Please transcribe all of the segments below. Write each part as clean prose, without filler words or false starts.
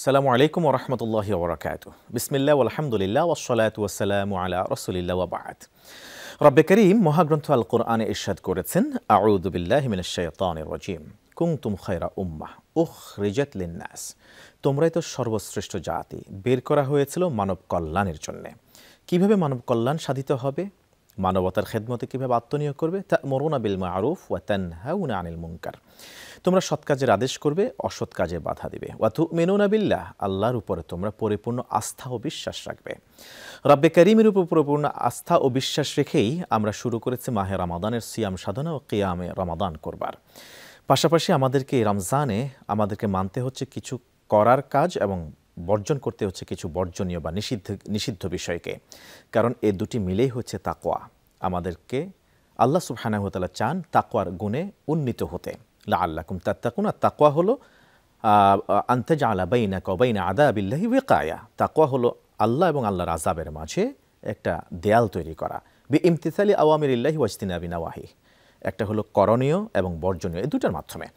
আসসালামু আলাইকুম ওয়া রাহমাতুল্লাহি ওয়া বারাকাতুহু। বিসমিল্লাহ ওয়ালহামদুলিল্লাহ ওয়াসসালাতু ওয়াসসালামু আলা রাসূলিল্লাহ ওয়া বা'দ। রব্বে করিম মহাগ্রন্থ আল কোরআনে ইরশাদ করেছেন, আউযু বিল্লাহি মিনাশ শাইতানির রাজীম, কুনতুম খায়রা উম্মাহ উখরিজাত লিন-নাস। তোমরাই তো সর্বশ্রেষ্ঠ জাতি, বের করা হয়েছিল মানব কল্যাণের জন্য। কিভাবে মানব কল্যাণ সাধিত হবে? মানবতার খেদমতে কিভাবে আত্মনিয়োগ করবে? তা'মুরুনা বিল মা'রুফ ওয়া তানহাউনা আনিল মুনকার। তোমরা সৎ কাজের আদেশ করবে, অসৎ কাজে বাধা দিবে। ওয়া তু'মিনুনা বিল্লাহ, আল্লাহর উপরে তোমরা পরিপূর্ণ আস্থা ও বিশ্বাস রাখবে। রব্বে করিমের উপর পরিপূর্ণ আস্থা ও বিশ্বাস রেখেই আমরা শুরু করেছি মাহে রমাদানের সিয়াম সাধনা ও কিয়ামে রমাদান করবার। পাশাপাশি আমাদেরকে রমজানে আমাদেরকে মানতে হচ্ছে কিছু করার কাজ এবং বর্জন করতে হচ্ছে কিছু বর্জনীয় বা নিষিদ্ধ বিষয়কে। কারণ এ দুটি মিলেই হচ্ছে তাকওয়া। আমাদেরকে আল্লাহ সুবহানাহু ওয়া তাআলা চান তাকওয়ার গুণে উন্নীত হতে। লাআল্লাকুম তাত্তাকুন। আর তাকওয়া হলো আন তাজআলা বাইনাকা ওয়া বাইনা আযাবিল্লাহি ওয়াকায়া। তাকওয়া হলো আল্লাহ এবং আল্লাহর আযাবের মাঝে একটা দেয়াল তৈরি করা। বিইমতিসালি আওয়ামিরিল্লাহি ওয়া ইজতিনাবি নাওয়াহি। একটা হলো করণীয় এবং বর্জনীয়, এই দুটার মাধ্যমে।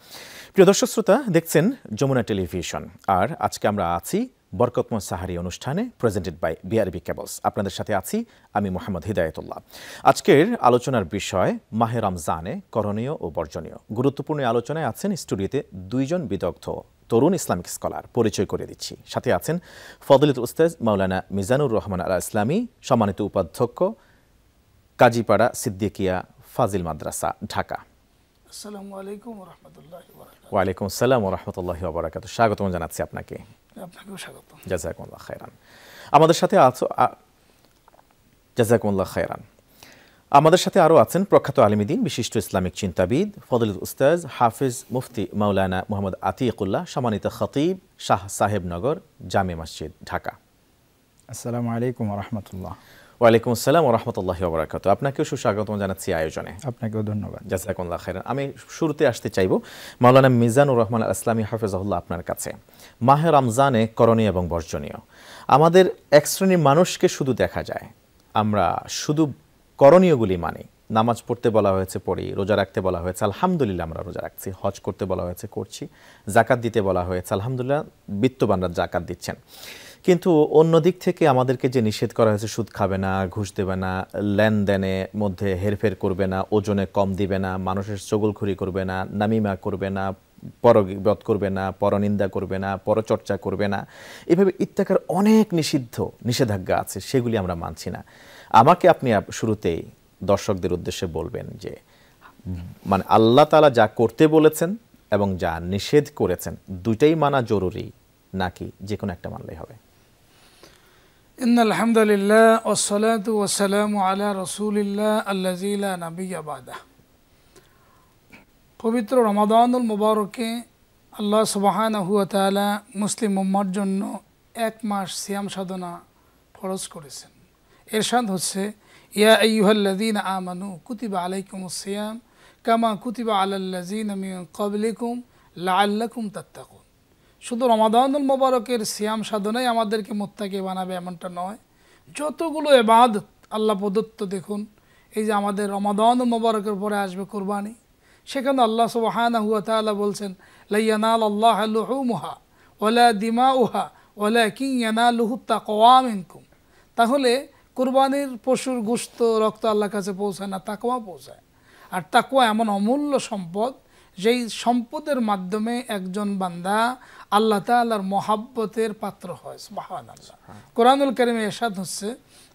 প্রিয় দর্শক শ্রোতা, দেখছেন যমুনা টেলিভিশন। আর আজকে আমরা আছি বরকতময় সাহারি অনুষ্ঠানে, প্রেজেন্টেড বাই বিআরবি কেবলস। আপনাদের সাথে আছি আমি মোহাম্মদ হিদায়াতুল্লাহ। আজকের আলোচনার বিষয় মাহে রমজানে করণীয় ও বর্জনীয়। গুরুত্বপূর্ণ আলোচনায় আছেন স্টুডিওতে দুইজন বিদগ্ধ তরুণ ইসলামিক স্কলার। পরিচয় করে দিচ্ছি। সাথে আছেন ফজলিত উস্তাদ মাওলানা মিজানুর রহমান আল ইসলামী, সম্মানিত উপাধ্যক্ষ, কাজীপাড়া সিদ্দিকিয়া ফাজিল মাদ্রাসা, ঢাকা। আসসালামু আলাইকুম ওয়া রাহমাতুল্লাহি ওয়া বারাকাতুহু। ওয়া আলাইকুম আসসালাম ওয়া রাহমাতুল্লাহি ওয়া বারাকাতুহু। স্বাগতম জানাচ্ছি আপনাকে। আপনাকেও স্বাগত। জাযাকুমুল্লাহ খায়রান। আমাদের সাথে জাযাকুমুল্লাহ খায়রান। আমাদের সাথে আরও আছেন প্রখ্যাত আলিমুদ্দিন, বিশিষ্ট ইসলামিক চিন্তাবিদ, ফজলিত উস্তাদ হাফিজ মুফতি মাওলানা মুহাম্মদ আতিকুল্লাহ, সম্মানিত খতিব, শাহ সাহেবনগর জামে মসজিদ, ঢাকা। আসসালামু আলাইকুম ওয়া রাহমাতুল্লাহ। ওয়ালাইকুম আসসালাম ওয়া রাহমাতুল্লাহি ওয়া বারাকাতুহু। আপনাকেও সুস্বাগতম জানাচ্ছি আয়োজনে। আপনাকেও ধন্যবাদ। জাযাকুমুল্লাহ খায়রান। আমি শুরুতে আসতে চাইব মাওলানা মিজানুর রহমান আল ইসলামী হাফিজাহুল্লাহ, আপনার কাছে। মাহে রমজানে করণীয় এবং বর্জনীয়। আমাদের এক শ্রেণীর মানুষকে শুধু দেখা যায়, আমরা শুধু করণীয়গুলি মানি। নামাজ পড়তে বলা হয়েছে পড়ি, রোজা রাখতে বলা হয়েছে আলহামদুলিল্লাহ আমরা রোজা রাখছি, হজ করতে বলা হয়েছে করছি, জাকাত দিতে বলা হয়েছে আলহামদুলিল্লাহ বিত্তবানরা জাকাত দিচ্ছেন। কিন্তু অন্য দিক থেকে আমাদেরকে যে নিষেধ করা হয়েছে, সুদ খাবে না, ঘুষ দেবে না, লেনদেনে মধ্যে হেরফের করবে না, ওজনে কম দিবে না, মানুষের চগলখড়ি করবে না, নামিমা করবে না, পরগীবত করবে না, পরনিন্দা করবে না, পরচর্চা করবে না, এভাবে ইত্যাকার অনেক নিষেধাজ্ঞা আছে, সেগুলি আমরা মানছি না। আমাকে আপনি শুরুতেই দর্শকদের উদ্দেশ্যে বলবেন যে মানে আল্লাহ তাআলা যা করতে বলেছেন এবং যা নিষেধ করেছেন দুইটাই মানা জরুরি, নাকি যে কোনো একটা মানলেই হবে? ইন্নাল হামদুলিল্লাহ ওয়াসসালাতু ওয়াসসালামু আলা রাসূলিল্লাহ আল্লাযী লা নাবিয়্যা বা'দাহু। পবিত্র রমাদানুল মুবারকে আল্লাহ সুবহানাহু ওয়া তাআলা মুসলিম উম্মার জন্য এক মাস সিয়াম সাধনা ফরজ করেছেন। ইরশাদ হচ্ছে, ইয়া আইয়ুহাল্লাযীনা আমানু কুতিবা আলাইকুমুস সিয়াম কামা কুতিবা আলাল্লাযীনা মিন ক্বাবলিকুম লাআল্লাকুম তাত্তাকুন। শুধু রমাদানুল মুবারকের সিয়াম সাধনাই আমাদেরকে মুত্তাকি বানাবে এমনটা নয়। যতগুলো ইবাদত আল্লাহ প্রদত্ত, দেখুন এই যে আমাদের রমাদানুল মুবারকের পরে আসবে কুরবানি, সেখানে আল্লাহ সুবহানাহু ওয়া তাআলা বলছেন, লা ইয়ানালাল্লাহু লুহুমুহা ওয়ালা দিমাউহা ওয়ালাকিন ইয়ানালুহুত তাকওয়া মিনকুম। তাহলে কুরবানির পশুর গোশত, রক্ত আল্লাহর কাছে পৌঁছায় না, তাকওয়া পৌঁছায়। আর তাকওয়া এমন অমূল্য সম্পদ, যেই সম্পদের মাধ্যমে একজন বান্দা আল্লাহ তাআলার মহাব্বতের পাত্র হয়। সুবহানাল্লাহ। কোরআনুল কারীমে ইরশাদ হচ্ছে,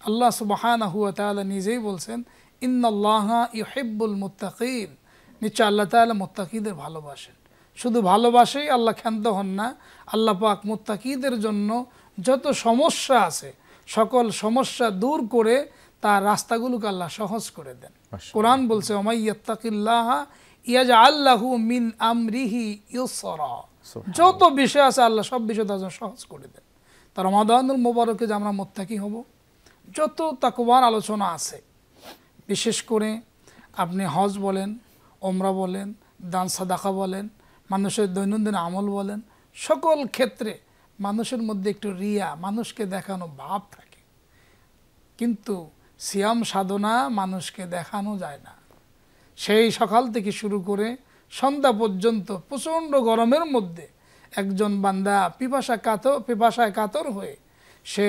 আল্লাহ সুবহানাহু ওয়া তাআলা নিজেই বলছেন, ইন্নাল্লাহা ইউহিব্বুল মুত্তাকিন। নিশ্চয় আল্লাহ তাআলা মুত্তাকিদের ভালোবাসেন। শুধু ভালোবাসেই আল্লাহ ক্ষান্ত হন না, আল্লাহ পাক মুত্তাকিদের জন্য যত সমস্যা আছে সকল সমস্যা দূর করে তার রাস্তাগুলোকে আল্লাহ সহজ করে দেন। কোরআন বলছে, ওমাই ইয়াত্তাকিল্লাহা ইয়াজআল লাহু মিন আমরিহি ইউসরা। যত বিষয় আছে আল্লাহ সব বিষয় তার জন্য সহজ করে দেন। তার রমাদানুল মুবারকে যে আমরা মুত্তাকি হব, যত তাকওয়ার আলোচনা আছে, বিশেষ করে আপনি হজ বলেন, ওমরা বলেন, দান সাদাকা বলেন, মানুষের দৈনন্দিন আমল বলেন, সকল ক্ষেত্রে মানুষের মধ্যে একটু রিয়া, মানুষকে দেখানো ভাব থাকে। কিন্তু সিয়াম সাধনা মানুষকে দেখানো যায় না। সেই সকাল থেকে শুরু করে সন্ধ্যা পর্যন্ত প্রচণ্ড গরমের মধ্যে একজন বান্দা পিপাসায় কাতর হয়ে সে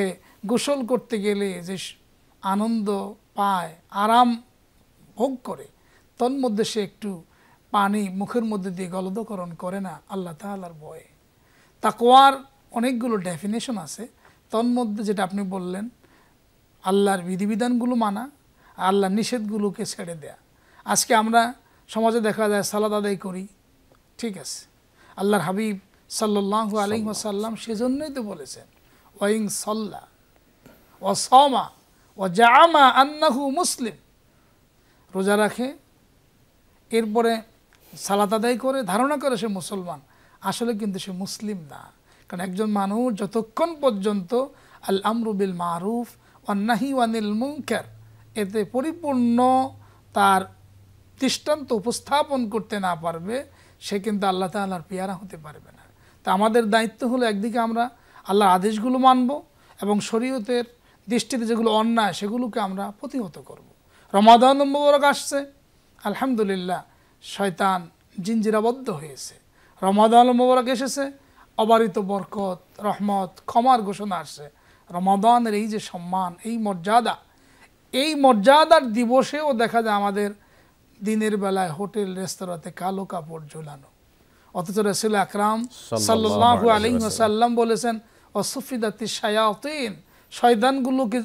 গোসল করতে গেলে যে আনন্দ পায়, আরাম ভোগ করে, তন্মধ্যে সে একটু পানি মুখের মধ্যে দিয়ে গলদকরণ করে না আল্লাহ তাআলার ভয়ে। তাকওয়ার অনেকগুলো ডেফিনেশন আছে, তন্মধ্যে যেটা আপনি বললেন আল্লাহর বিধিবিধানগুলো মানা, আল্লাহর নিষেধগুলোকে ছেড়ে দেয়া। আজকে আমরা সমাজে দেখা যায় সালাত আদায় করি, ঠিক আছে, আল্লাহর হাবিব সাল্লাল্লাহু আলাইহি ওয়াসাল্লাম সেজন্যই তো বলেছেন ওয়াইন সাল্লা ওয়া সামা ওয়া জাআমা আন্নাহু মুসলিম, রোজা রাখে এরপরে সালাত আদায় করে ধারণা করে সে মুসলমান, আসলে কিন্তু সে মুসলিম না। কারণ একজন মানুষ যতক্ষণ পর্যন্ত আল আমরু বিল মারুফ ওয়ান নাহি আনিল মুনকার এতে পরিপূর্ণ তার দৃষ্টান্ত উপস্থাপন করতে না পারবে, সে কিন্তু আল্লাহ তাআলার পেয়ারা হতে পারবে না। তা আমাদের দায়িত্ব হলো একদিকে আমরা আল্লাহর আদেশগুলো মানব এবং শরীয়তের দৃষ্টিতে যেগুলো অন্যায় সেগুলোকে আমরা প্রতিহত করব। রমাদান মুবারক আসছে, আলহামদুলিল্লাহ শয়তান জিঞ্জিরাবদ্ধ হয়েছে। রমাদান মুবারক এসেছে, অবারিত বরকত, রহমত, ক্ষমার ঘোষণা আসছে। রমাদানের এই যে সম্মান, এই মর্যাদা, এই মর্যাদার দিবসেও দেখা যায় আমাদের দিনের বেলায় হোটেল রেস্তোরাঁতে কালো কাপড় ঝোলানো, অথচ রাসূল আকরাম সাল্লাল্লাহু আলাইহি ওয়াসাল্লাম বলেছেন ওয়াসুফিদাতিশ শায়াতিন, শয়তানগুলোকে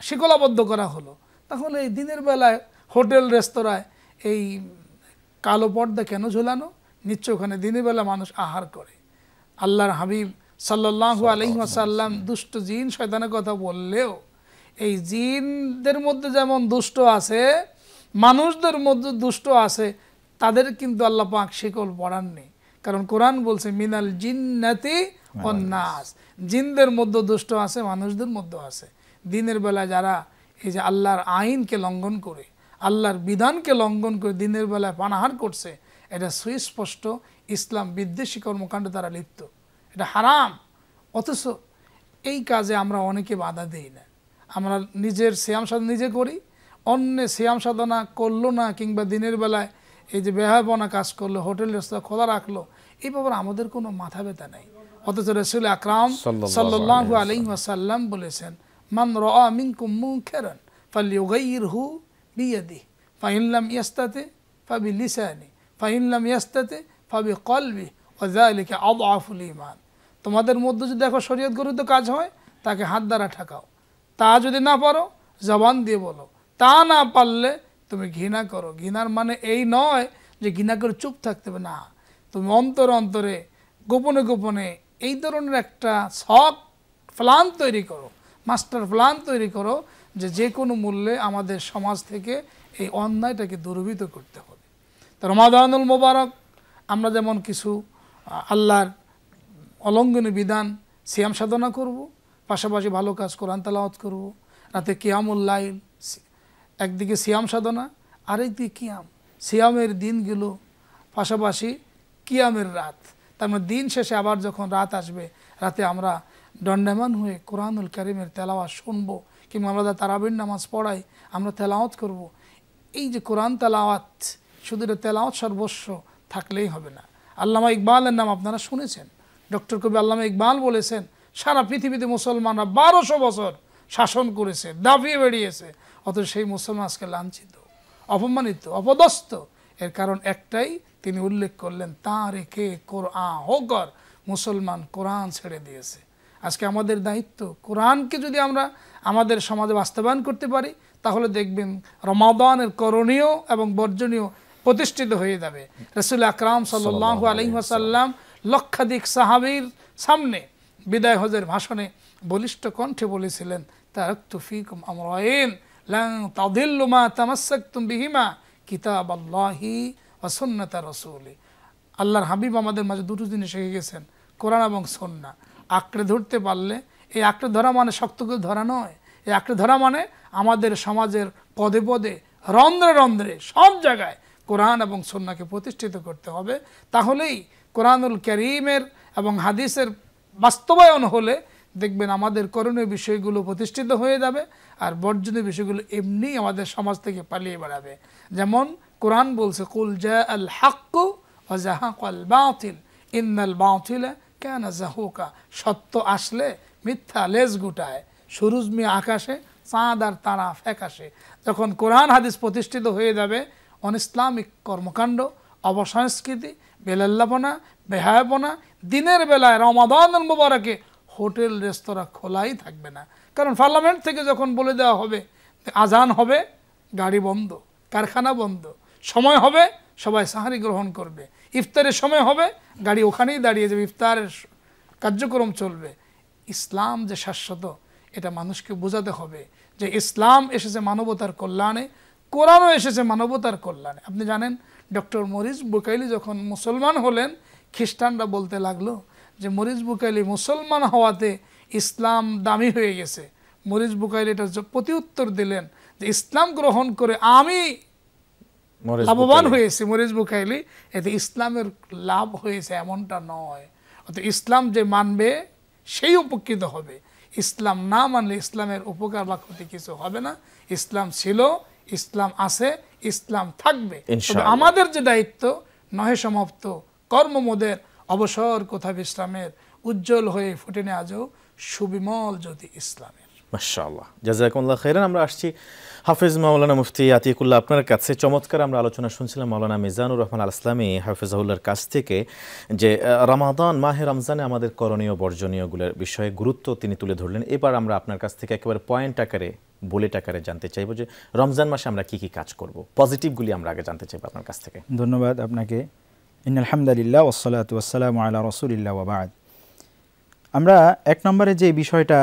শিকলাবদ্ধ করা হলো। তাহলে এই দিনের বেলায় হোটেল রেস্তোরাঁয় এই কালো পর্দা কেন ঝোলানো? নিশ্চয় ওখানে দিনের বেলা মানুষ আহার করে। আল্লাহর হাবিব সাল্লাল্লাহু আলাইহি ওয়াসাল্লাম দুষ্ট জিন শয়তানের কথা বললেও এই জিনদের মধ্যে যেমন দুষ্ট আছে, মানুষদের মধ্যে দুষ্ট আছে, তাদের কিন্তু আল্লাহ পাক শিকল পড়াননি। কারণ কোরআন বলছে মিনাল জিন্নাতি ওয়ান নাস, জিনদের মধ্যে দুষ্ট আছে, মানুষদের মধ্যে আছে। দিনের বেলা যারা এই যে আল্লাহর আইনকে লঙ্ঘন করে, আল্লাহর বিধানকে লঙ্ঘন করে দিনের বেলায় পানাহার করছে, এটা সুস্পষ্ট ইসলাম বিদ্বেষী কর্মকাণ্ডে তারা লিপ্ত, এটা হারাম। অথচ এই কাজে আমরা অনেকে বাধা দেই না, আমরা নিজের সিয়াম সাধনা নিজে করি, অন্যে সিয়াম সাধনা করলো না কিংবা দিনের বেলায় এই যে বেহায়াপনা কাজ করলো, হোটেল রেস্তোরাঁ খোলা রাখলো, এই ব্যাপারে আমাদের কোনো মাথা ব্যথা নেই। অথচ রাসূল আকরাম সাল্লাল্লাহু আলাইহি ওয়াসাল্লাম বলেছেন মান রাআ মিনকুম মুনকারান ফালইউগাইয়িরহু বিয়াদিহি ফাইন লাম ইয়াস্তাতি ফাবিলিসানি ফাইন লাম ইয়াস্তাতি ফাবিকলবিহি ওয়া যালিকা আযআফুল ঈমান। তোমাদের মধ্যে যদি দেখো শরীয়ত গঠিত কাজ হয়, তাকে হাত দ্বারা ঠেকাও, তা যদি না পারো জবান দিয়ে বলো, তা না পারলে তুমি ঘৃণা করো। ঘৃণার মানে এই নয় যে ঘৃণা করে চুপ থাকতে হবে, না, তুমি অন্তরে অন্তরে গোপনে গোপনে এই ধরনের একটা শখ প্ল্যান তৈরি করো, মাস্টার প্ল্যান তৈরি করো যে কোনো মূল্যে আমাদের সমাজ থেকে এই অন্যায়টাকে দূরীভূত করতে হবে। তো রমাদানুল মোবারক আমরা যেমন কিছু আল্লাহর অলঙ্ঘনীয় বিধান সিয়াম সাধনা করব, পাশাপাশি ভালো কাজ কোরআন তেলাওয়াত করব, রাতে কিয়ামুল লাইল, একদিকে সিয়াম সাধনা, আরেকদিকে কিয়াম, সিয়ামের দিনগুলো পাশাপাশি কিয়ামের রাত। তার মানে দিন শেষে আবার যখন রাত আসবে, রাতে আমরা দণ্ডায়মান হয়ে কোরআনুল কারীমের তেলাওয়াত শুনবো, কিংবা আমরা তারাবির নামাজ পড়াই, আমরা তেলাওয়াত করব। এই যে কোরআন তেলাওয়াত, শুধু এটা তেলাওয়াত সর্বস্ব থাকলেই হবে না। আল্লামা ইকবালের নাম আপনারা শুনেছেন, ডক্টর কবি আল্লামা ইকবাল বলেছেন সারা পৃথিবীতে মুসলমানরা 1200 বছর শাসন করেছে, দাবিয়ে বেরিয়েছে, অথচ সেই মুসলমান আজকে লাঞ্ছিত, অপমানিত, অপদস্থ। এর কারণ একটাই, তিনি উল্লেখ করলেন তারিকে কোরআন হোকর, মুসলমান কোরআন ছেড়ে দিয়েছে। আজকে আমাদের দায়িত্ব, কোরআনকে যদি আমরা আমাদের সমাজে বাস্তবায়ন করতে পারি, তাহলে দেখবেন রমাদানের করণীয় এবং বর্জনীয় প্রতিষ্ঠিত হয়ে যাবে। রাসূল আকরাম সাল্লাল্লাহু আলাইহি ওয়াসাল্লাম লক্ষাধিক সাহাবীর সামনে বিদায় হজের ভাষণে বলিষ্ঠ কণ্ঠে বলেছিলেন তারাকতু ফীকুম আমরাইন লান তাদিল্লু মা তামাসসাকতুম বিহিমা কিতাবাল্লাহি ওয়া সুন্নাতা রাসূলি। আল্লাহর হাবিব আমাদের মাঝে দুটো জিনিস রেখে গেছেন, কোরআন এবং সুন্নাহ। আঁকড়ে ধরতে পারলে, এই আঁকড়ে ধরা মানে শক্ত করে ধরা নয়, এই আঁকড়ে ধরা মানে আমাদের সমাজের পদে পদে, রন্ধ্রে রন্ধ্রে, সব জায়গায় কোরআন এবং সুন্নাহকে প্রতিষ্ঠিত করতে হবে। তাহলেই কোরআনুল কারীমের এবং হাদিসের বাস্তবায়ন হলে দেখবেন আমাদের করণীয় বিষয়গুলো প্রতিষ্ঠিত হয়ে যাবে, আর বর্জনীয় বিষয়গুলো এমনি আমাদের সমাজ থেকে পালিয়ে বেড়াবে। যেমন কোরআন বলছে কুল জাআল হাক্কু ওয়া যাহাকাল বাতিল ইন্নাল বাতিলা কানা জাহুকা, সত্য আসলে মিথ্যা লেজ গুটায়। সুরুজ মিয়া আকাশে, চাঁদ আর তারা ফ্যাকাশে। যখন কোরআন হাদিস প্রতিষ্ঠিত হয়ে যাবে, অনইসলামিক কর্মকাণ্ড, অবসংস্কৃতি, বেলাল্লাপনা, বেহায়াপনা, দিনের বেলায় রমাদানুল মুবারকে হোটেল রেস্তোরাঁ খোলাই থাকবে না। কারণ পার্লামেন্ট থেকে যখন বলে দেওয়া হবে আজান হবে, গাড়ি বন্ধ, কারখানা বন্ধ, সময় হবে সবাই সাহারি গ্রহণ করবে, ইফতারের সময় হবে গাড়ি ওখানেই দাঁড়িয়ে যাবে, ইফতারের কার্যক্রম চলবে। ইসলাম যে শাশ্বত, এটা মানুষকে বোঝাতে হবে যে ইসলাম এসেছে মানবতার কল্যাণে, কোরআনও এসেছে মানবতার কল্যাণে। আপনি জানেন ডক্টর মরিস বুকাইলি যখন মুসলমান হলেন, খ্রিস্টানরা বলতে লাগলো যে মরিস বুকাইলি মুসলমান হওয়াতে ইসলাম দামি হয়ে গেছে। মরিস বুকাইলি এটার প্রতি উত্তর দিলেন যে ইসলাম গ্রহণ করে আমি লাভবান হয়েছি মরিস বুকাইলি, এতে ইসলামের লাভ হয়েছে এমনটা নয়। অর্থাৎ ইসলাম যে মানবে সেই উপকৃত হবে, ইসলাম না মানলে ইসলামের উপকার বা ক্ষতি কিছু হবে না। ইসলাম ছিল, ইসলাম আছে, ইসলাম থাকবে। তবে আমাদের যে দায়িত্ব নহে সমাপ্ত, কর্মমোদের অবসর কোথা বিশ্রামের, উজ্জ্বল হয়ে ফুটে নে আজও সুবিমল জ্যোতি ইসলামের। মাশাআল্লাহ, জাযাকুমুল্লাহ খাইরান। আমরা আসছি হাফেজ মাওলানা মুফতি আতিকুল্লাহ আপনার কাছে। চমৎকার আমরা আলোচনা শুনছিলাম মাওলানা মিজানুর রহমান আল ইসলামী হাফেজাহুল্লাহর কাছ থেকে, যে রমাদান মাহে রমজানে আমাদের করণীয় বর্জনীয়গুলোর বিষয়ে গুরুত্ব তিনি তুলে ধরলেন। এবার আমরা আপনার কাছ থেকে একেবারে পয়েন্ট আকারে, বুলেট আকারে জানতে চাইব যে রমজান মাসে আমরা কি কি কাজ করব, পজিটিভগুলি আমরা আগে জানতে চাইব আপনার কাছ থেকে। ধন্যবাদ আপনাকে। ইন্নাল হামদুলিল্লাহ ওয়াসসালাতু ওয়াসসালামু আলা রাসূলিল্লাহ ওয়া বা'দ। আমরা এক নম্বরে যে বিষয়টা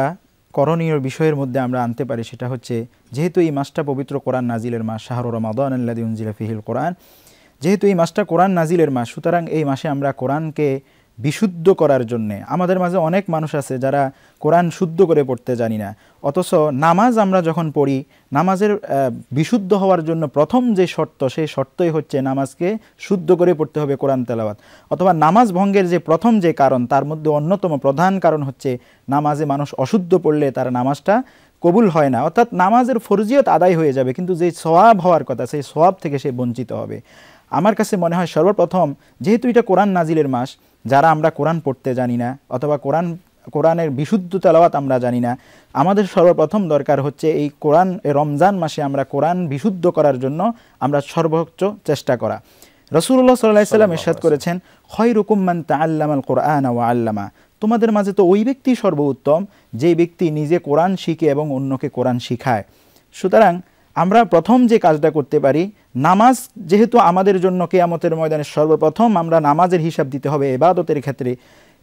করণীয় বিষয়ের মধ্যে আমরা আনতে পারি সেটা হচ্ছে, যেহেতু এই মাসটা পবিত্র কোরআন নাজিলের মাস, শাহরু রমাদান আল্লাযী উনজিলা ফীহিল কোরআন, যেহেতু এই মাসটা কোরআন নাজিলের মাস, সুতরাং এই মাসে আমরা কোরআনকে বিশুদ্ধ করার জন্যে, আমাদের মাঝে অনেক মানুষ আছে যারা কোরআন শুদ্ধ করে পড়তে জানি না, অথচ নামাজ আমরা যখন পড়ি, নামাজের বিশুদ্ধ হওয়ার জন্য প্রথম যে শর্ত, সেই শর্তই হচ্ছে নামাজকে শুদ্ধ করে পড়তে হবে কোরআন তেলাওয়াত। অথবা নামাজ ভঙ্গের যে প্রথম যে কারণ, তার মধ্যে অন্যতম প্রধান কারণ হচ্ছে নামাজে মানুষ অশুদ্ধ পড়লে তার নামাজটা কবুল হয় না, অর্থাৎ নামাজের ফরজিয়ত আদায় হয়ে যাবে, কিন্তু যে সওয়াব হওয়ার কথা সেই সওয়াব থেকে সে বঞ্চিত হবে। আমার কাছে মনে হয় সর্বপ্রথম, যেহেতু এটা কোরআন নাজিলের মাস, যারা আমরা কোরআন পড়তে জানি না অথবা কোরআনের বিশুদ্ধ তেলাওয়াত আমরা জানি না, আমাদের সর্বপ্রথম দরকার হচ্ছে এই রমজান মাসে আমরা কোরআন বিশুদ্ধ করার জন্য আমরা সর্বোচ্চ চেষ্টা করা। রাসূলুল্লাহ সাল্লাল্লাহু আলাইহি ওয়াসাল্লাম ইরশাদ করেছেন, খায়রুকুম মান তাআল্লামাল কুরআনা ওয়া আল্লামা, তোমাদের মাঝে তো ওই ব্যক্তি সর্বোত্তম যে ব্যক্তি নিজে কোরআন শিখে এবং অন্যকে কোরআন শিখায়। সুতরাং আমরা প্রথম যে কাজটা করতে পারি, নামাজ যেহেতু আমাদের জন্য কিয়ামতের ময়দানে সর্বপ্রথম আমরা নামাজের হিসাব দিতে হবে ইবাদতের ক্ষেত্রে,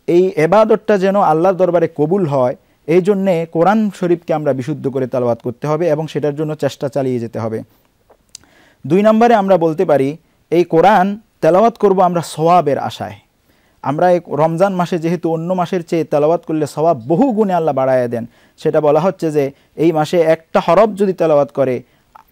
এই ইবাদতটা যেন আল্লাহর দরবারে কবুল হয়, এই জন্যে কোরআন শরীফকে আমরা বিশুদ্ধ করে তেলাওয়াত করতে হবে এবং সেটার জন্য চেষ্টা চালিয়ে যেতে হবে। 2 নম্বরে আমরা বলতে পারি, এই কোরআন তেলাওয়াত করব আমরা সওয়াবের আশায়। আমরা এই রমজান মাসে যেহেতু অন্য মাসের চেয়ে তেলাওয়াত করলে সওয়াব বহু গুণে আল্লাহ বাড়ায় দেন, সেটা বলা হচ্ছে যে এই মাসে একটা হরফ যদি তেলাওয়াত করে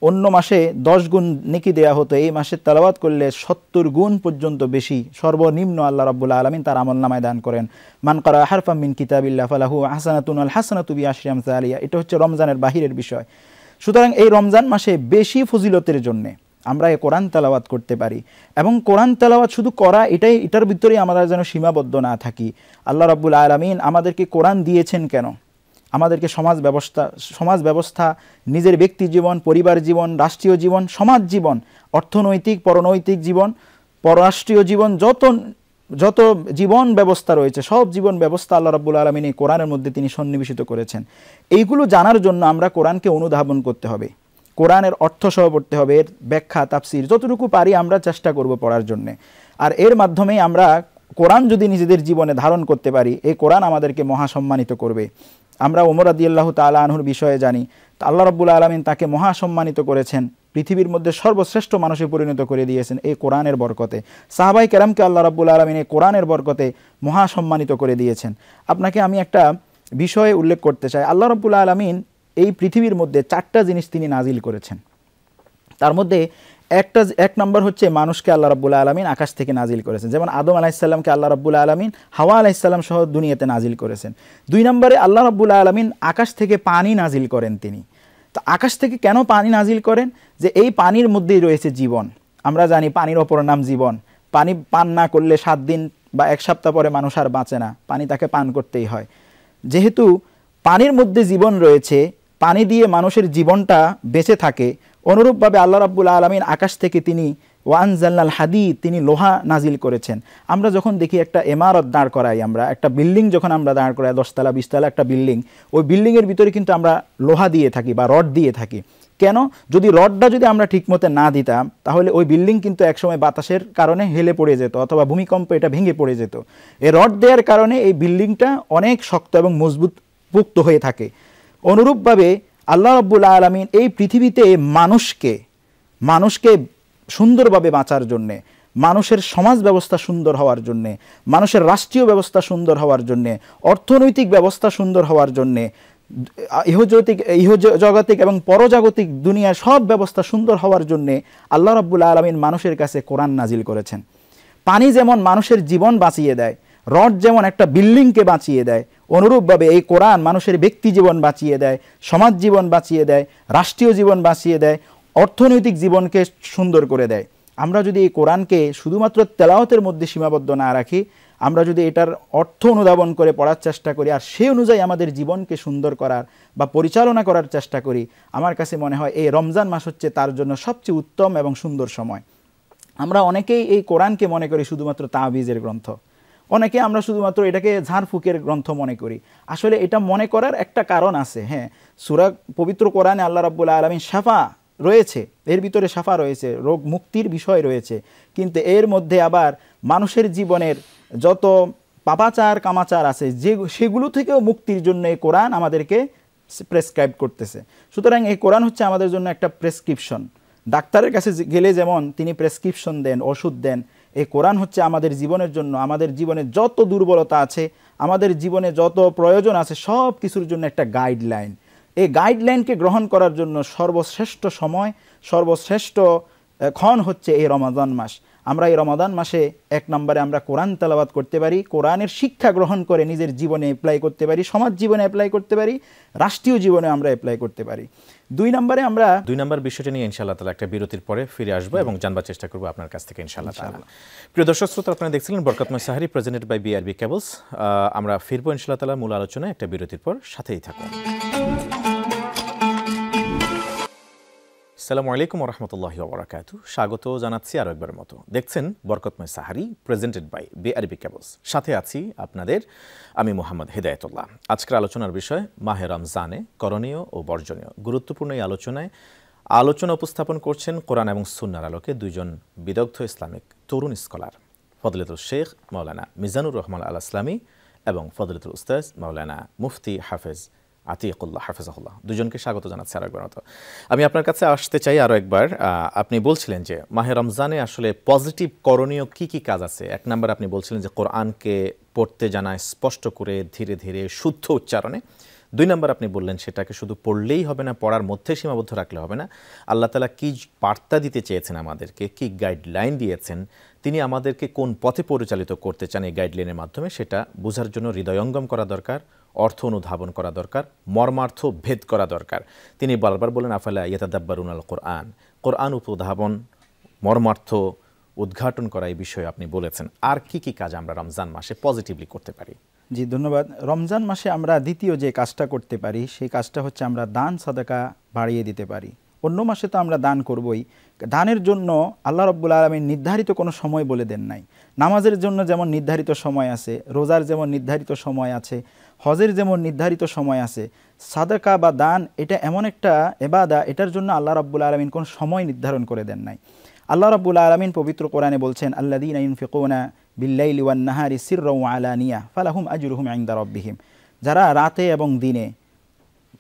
অন্য মাসে 10 গুণ নেকি দেয়া হতো, এই মাসে তেলাওয়াত করলে 70 গুণ পর্যন্ত বেশি সর্বনিম্ন আল্লাহ রাব্বুল আলামিন তার আমলনামায় দান করেন। মান ক্বারা হারফাম মিন কিতাবিল্লাহ ফালাহু হাসানাতুন ওয়াল হাসানাতু বিআশরি আমসালিহা। এটা হচ্ছে রমজানের বাহিরের বিষয়। সুতরাং এই রমজান মাসে বেশি ফজিলতের জন্য আমরা এই কোরআন তেলাওয়াত করতে পারি, এবং কোরআন তেলাওয়াত শুধু করা এটার ভিতরেই আমরা যেন সীমাবদ্ধ না থাকি। আল্লাহ রাব্বুল আলামিন আমাদেরকে কোরআন দিয়েছেন কেন? আমাদেরকে সমাজ ব্যবস্থা, নিজের ব্যক্তি জীবন, পরিবার জীবন, রাষ্ট্রীয় জীবন, সমাজ জীবন, অর্থনৈতিক, পরনৈতিক জীবন, পররাষ্ট্রীয় জীবন, যত জীবন ব্যবস্থা রয়েছে সব জীবন ব্যবস্থা আল্লাহ রাব্বুল আলামিন এই কোরআনের মধ্যে তিনি সন্নিবেশিত করেছেন। এইগুলো জানার জন্য আমরা কোরআনকে অনুধাবন করতে হবে, কোরআনের অর্থ সহ পড়তে হবে, এর ব্যাখ্যা তাফসীর যতটুকু পারি আমরা চেষ্টা করব পড়ার জন্যে। আর এর মাধ্যমে আমরা কোরআন যদি নিজেদের জীবনে ধারণ করতে পারি, এই কোরআন আমাদেরকে মহা সম্মানিত করবে। আমরা ওমর রাদিয়াল্লাহু তাআলা আনহুর বিষয়ে জানি, আল্লাহ রাব্বুল আলামিন তাকে মহা সম্মানিত করেছেন, পৃথিবীর মধ্যে সর্বশ্রেষ্ঠ মানুষে পরিণত করে দিয়েছেন এই কোরআনের বরকতে। সাহাবায়ে কেরামকে আল্লাহ রাব্বুল আলামিন এই কোরআনের বরকতে মহা সম্মানিত করে দিয়েছেন। আপনাকে আমি একটা বিষয়ে উল্লেখ করতে চাই। আল্লাহ রাব্বুল আলামিন এই পৃথিবীর মধ্যে 4টা জিনিস তিনি নাজিল করেছেন। তার মধ্যে এক নম্বর হচ্ছে মানুষকে আল্লাহ রাব্বুল আলামিন আকাশ থেকে নাজিল করেছেন, যেমন আদম আলাইহিস সালামকে আল্লাহ রাব্বুল আলামিন হাওয়া আলাইহিস সালাম সহ দুনিয়াতে নাজিল করেছেন। 2 নম্বরে আল্লাহ রাব্বুল আলামিন আকাশ থেকে পানি নাজিল করেন তিনি। তো আকাশ থেকে কেন পানি নাজিল করেন? যে এই পানির মধ্যেই রয়েছে জীবন। আমরা জানি পানির অপর নাম জীবন। পানি পান না করলে 7 দিন বা 1 সপ্তাহ পরে মানুষ আর বাঁচে না, পানি তাকে পান করতেই হয়। যেহেতু পানির মধ্যে জীবন রয়েছে, পানি দিয়ে মানুষের জীবনটা বেঁচে থাকে, অনুরূপভাবে আল্লাহ রাব্বুল আলামিন আকাশ থেকে তিনি ওয়ানজালনাল হাদিদ, তিনি লোহা নাজিল করেছেন। আমরা যখন দেখি একটা ইমারত দাঁড় করাই, আমরা একটা বিল্ডিং যখন আমরা দাঁড় করাই 10 তলা 20 তলা একটা বিল্ডিং, ওই বিল্ডিংয়ের ভিতরে কিন্তু আমরা লোহা দিয়ে থাকি বা রড দিয়ে থাকি। কেন? যদি রডটা যদি আমরা ঠিকমতো না দিতাম তাহলে ওই বিল্ডিং কিন্তু একসময় বাতাসের কারণে হেলে পড়ে যেত অথবা ভূমিকম্পে এটা ভেঙে পড়ে যেত। এই রড দেওয়ার কারণে এই বিল্ডিংটা অনেক শক্ত এবং মজবুত পুক্ত হয়ে থাকে। অনুরূপভাবে আল্লাহ রাব্বুল আলামিন এই পৃথিবীতে মানুষকে সুন্দরভাবে বাঁচার জন্যে, মানুষের সমাজ ব্যবস্থা সুন্দর হওয়ার জন্যে, মানুষের রাষ্ট্রীয় ব্যবস্থা সুন্দর হওয়ার জন্যে, অর্থনৈতিক ব্যবস্থা সুন্দর হওয়ার জন্যে, ইহজাগতিক এবং পরজাগতিক দুনিয়ার সব ব্যবস্থা সুন্দর হওয়ার জন্যে আল্লাহ রাব্বুল আলামিন মানুষের কাছে কোরআন নাজিল করেছেন। পানি যেমন মানুষের জীবন বাঁচিয়ে দেয়, রড যেমন একটা বিল্ডিংকে বাঁচিয়ে দেয়, অনুরূপভাবে এই কোরআন মানুষের ব্যক্তি জীবন বাঁচিয়ে দেয়, সমাজ জীবন বাঁচিয়ে দেয়, রাষ্ট্রীয় জীবন বাঁচিয়ে দেয়, অর্থনৈতিক জীবনকে সুন্দর করে দেয়। আমরা যদি এই কোরআনকে শুধুমাত্র তেলাওয়াতের মধ্যে সীমাবদ্ধ না রাখি, আমরা যদি এটার অর্থ অনুধাবন করে পড়ার চেষ্টা করি আর সেই অনুযায়ী আমাদের জীবনকে সুন্দর করার বা পরিচালনা করার চেষ্টা করি, আমার কাছে মনে হয় এই রমজান মাস হচ্ছে তার জন্য সবচেয়ে উত্তম এবং সুন্দর সময়। আমরা অনেকেই এই কোরআনকে মনে করি শুধুমাত্র তাবিজের গ্রন্থ, অনেকে আমরা শুধুমাত্র এটাকে ঝাড়ফুঁকের গ্রন্থ মনে করি। আসলে এটা মনে করার একটা কারণ আছে। হ্যাঁ, সূরা পবিত্র কোরআনে আল্লাহ রাব্বুল আলামিন শাফা রয়েছে, এর ভিতরে শাফা রয়েছে, রোগ মুক্তির বিষয় রয়েছে, কিন্তু এর মধ্যে আবার মানুষের জীবনের যত পাপাচার কামাচার আছে সেগুলো থেকেও মুক্তির জন্য এই কোরআন আমাদেরকে প্রেসক্রাইব করতেছে। সুতরাং এই কোরআন হচ্ছে আমাদের জন্য একটা প্রেসক্রিপশন। ডাক্তারের কাছে গেলে যেমন তিনি প্রেসক্রিপশন দেন, ওষুধ দেন, এই কোরআন হচ্ছে আমাদের জীবনের জন্য, আমাদের জীবনে যত দুর্বলতা আছে, আমাদের জীবনে যত প্রয়োজন আছে সব কিছুর জন্য একটা গাইডলাইন। এই গাইডলাইনকে গ্রহণ করার জন্য সর্বশ্রেষ্ঠ সময়, সর্বশ্রেষ্ঠ ক্ষণ হচ্ছে এই রমাদান মাস। আমরা এই রমাদান মাসে 1 নম্বরে আমরা কোরআন তেলাওয়াত করতে পারি, কোরআনের শিক্ষা গ্রহণ করে নিজের জীবনে অ্যাপ্লাই করতে পারি, সমাজ জীবনে অ্যাপ্লাই করতে পারি, রাষ্ট্রীয় জীবনে আমরা অ্যাপ্লাই করতে পারি। 2 নম্বরে আমরা 2 নম্বর বিষয়টা নিয়ে ইনশাআল্লাহ তাআলা একটা বিরতির পরে ফিরে আসবো এবং জানবার চেষ্টা করব আপনার কাছ থেকে ইনশাআল্লাহ তাআলা। প্রিয় দর্শক শ্রোতা, আপনারা দেখছিলেন বরকতময় সাহারি প্রেজেন্টেড বাই বিআরবি কেবলস। আমরা ফিরবো ইনশাআল্লাহ তাআলা মূল আলোচনায় একটা বিরতির পর, সাথেই থাকুন। আসসালামু আলাইকুম ওয়া রাহমাতুল্লাহি ওয়া বারাকাতুহু। স্বাগত জানাচ্ছি আরো একবার মতো। দেখছেন বরকতময় সাহারি প্রেজেন্টেড বাই বিআরবি কেবলস। সাথে আছি আপনাদের আমি মোহাম্মদ হিদায়াতুল্লাহ। আজকের আলোচনার বিষয় মাহে রমজানে করণীয় ও বর্জনীয়। গুরুত্বপূর্ণ এই আলোচনা উপস্থাপন করছেন কোরআন এবং সুন্নাহর আলোকে 2 জন বিদগ্ধ ইসলামিক তরুণ স্কলার, ফজলিলুল শেখ মাওলানা মিজানুর রহমান আল ইসলামী এবং ফজলিলুল উস্তাজ মাওলানা মুফতি হাফেজ আতিকুল্লাহ হাফেজাহুল্লাহ। 2 জনকে স্বাগত জানাচ্ছি আরো একবার মতো। আমি আপনার কাছে আসতে চাই আরো একবার। আপনি বলছিলেন যে মাহে রমজানে আসলে পজিটিভ করণীয় কি কি কাজ আছে। 1 নম্বর আপনি বলছিলেন যে কোরআনকে পড়তে জানা, স্পষ্ট করে ধীরে ধীরে শুদ্ধ উচ্চারণে। 2 নম্বর আপনি বললেন সেটাকে শুধু পড়লেই হবে না, পড়ার মধ্যে সীমাবদ্ধ রাখলে হবে না। আল্লাহ তাআলা কি বার্তা দিতে চেয়েছেন আমাদেরকে, কি গাইডলাইন দিয়েছেন, তিনি আমাদেরকে কোন পথে পরিচালিত করতে চান এই গাইডলাইনের মাধ্যমে, সেটা বোঝার জন্য হৃদয়ঙ্গম করা দরকার, অর্থ অনুধাবন করা দরকার, মর্মার্থ ভেদ করা দরকার। তিনি বারবার বলেন আফালা ইয়াতাদাব্বারুনাল কোরআন, কোরআন উপধাবন, মর্মার্থ উদ্ঘাটন করা এই বিষয়ে আপনি বলেছেন। আর কি কি কাজ আমরা রমজান মাসে পজিটিভলি করতে পারি? জি, ধন্যবাদ। রমজান মাসে আমরা দ্বিতীয় যে কাজটা করতে পারি সেই কাজটা হচ্ছে আমরা দান সাদাকা বাড়িয়ে দিতে পারি। অন্য মাসে তো আমরা দান করবই, দানের জন্য আল্লাহ রাব্বুল আলামিন নির্ধারিত কোনো সময় বলে দেন নাই। নামাজের জন্য যেমন নির্ধারিত সময় আছে, রোজার যেমন নির্ধারিত সময় আছে, হজের যেমন নির্ধারিত সময় আছে, সাদাকা বা দান এটা এমন একটা ইবাদত, এটার জন্য আল্লাহ রাব্বুল আলামিন কোনো সময় নির্ধারণ করে দেন নাই। আল্লাহ রাব্বুল আলামিন পবিত্র কোরআনে বলছেন আল্লাযীনা ইউনফিকুনা বিল্লাইলি ওয়ান নাহারি সিররাও ওয়া আলানিয়া ফালাহুম আজরুহুম ইনদা রাব্বিহিম, যারা রাতে এবং দিনে,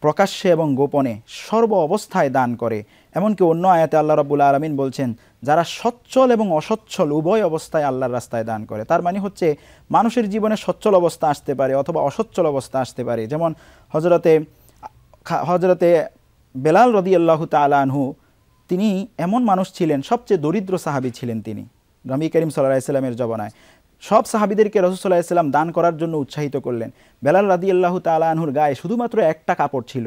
প্রকাশ্যে এবং গোপনে সর্ব অবস্থায় দান করে। এমনকি অন্য আয়াতে আল্লাহ রাব্বুল আলামিন বলছেন যারা সচ্ছল এবং অসচ্ছল উভয় অবস্থায় আল্লাহর রাস্তায় দান করে। তার মানে হচ্ছে মানুষের জীবনে সচ্ছল অবস্থা আসতে পারে অথবা অসচ্ছল অবস্থা আসতে পারে। যেমন হজরতে বেলাল রাদিয়াল্লাহু তাআলা আনহু, তিনি এমন মানুষ ছিলেন, সবচেয়ে দরিদ্র সাহাবী ছিলেন তিনি নবী করিম সাল্লাল্লাহু আলাইহি সাল্লামের জমানায়। সব সাহাবীদেরকে রাসূল সাল্লাল্লাহু আলাইহি সাল্লাম দান করার জন্য উৎসাহিত করলেন। বেলাল রাদিয়াল্লাহু তাআলা আনহুর গায়ে শুধুমাত্র একটা কাপড় ছিল,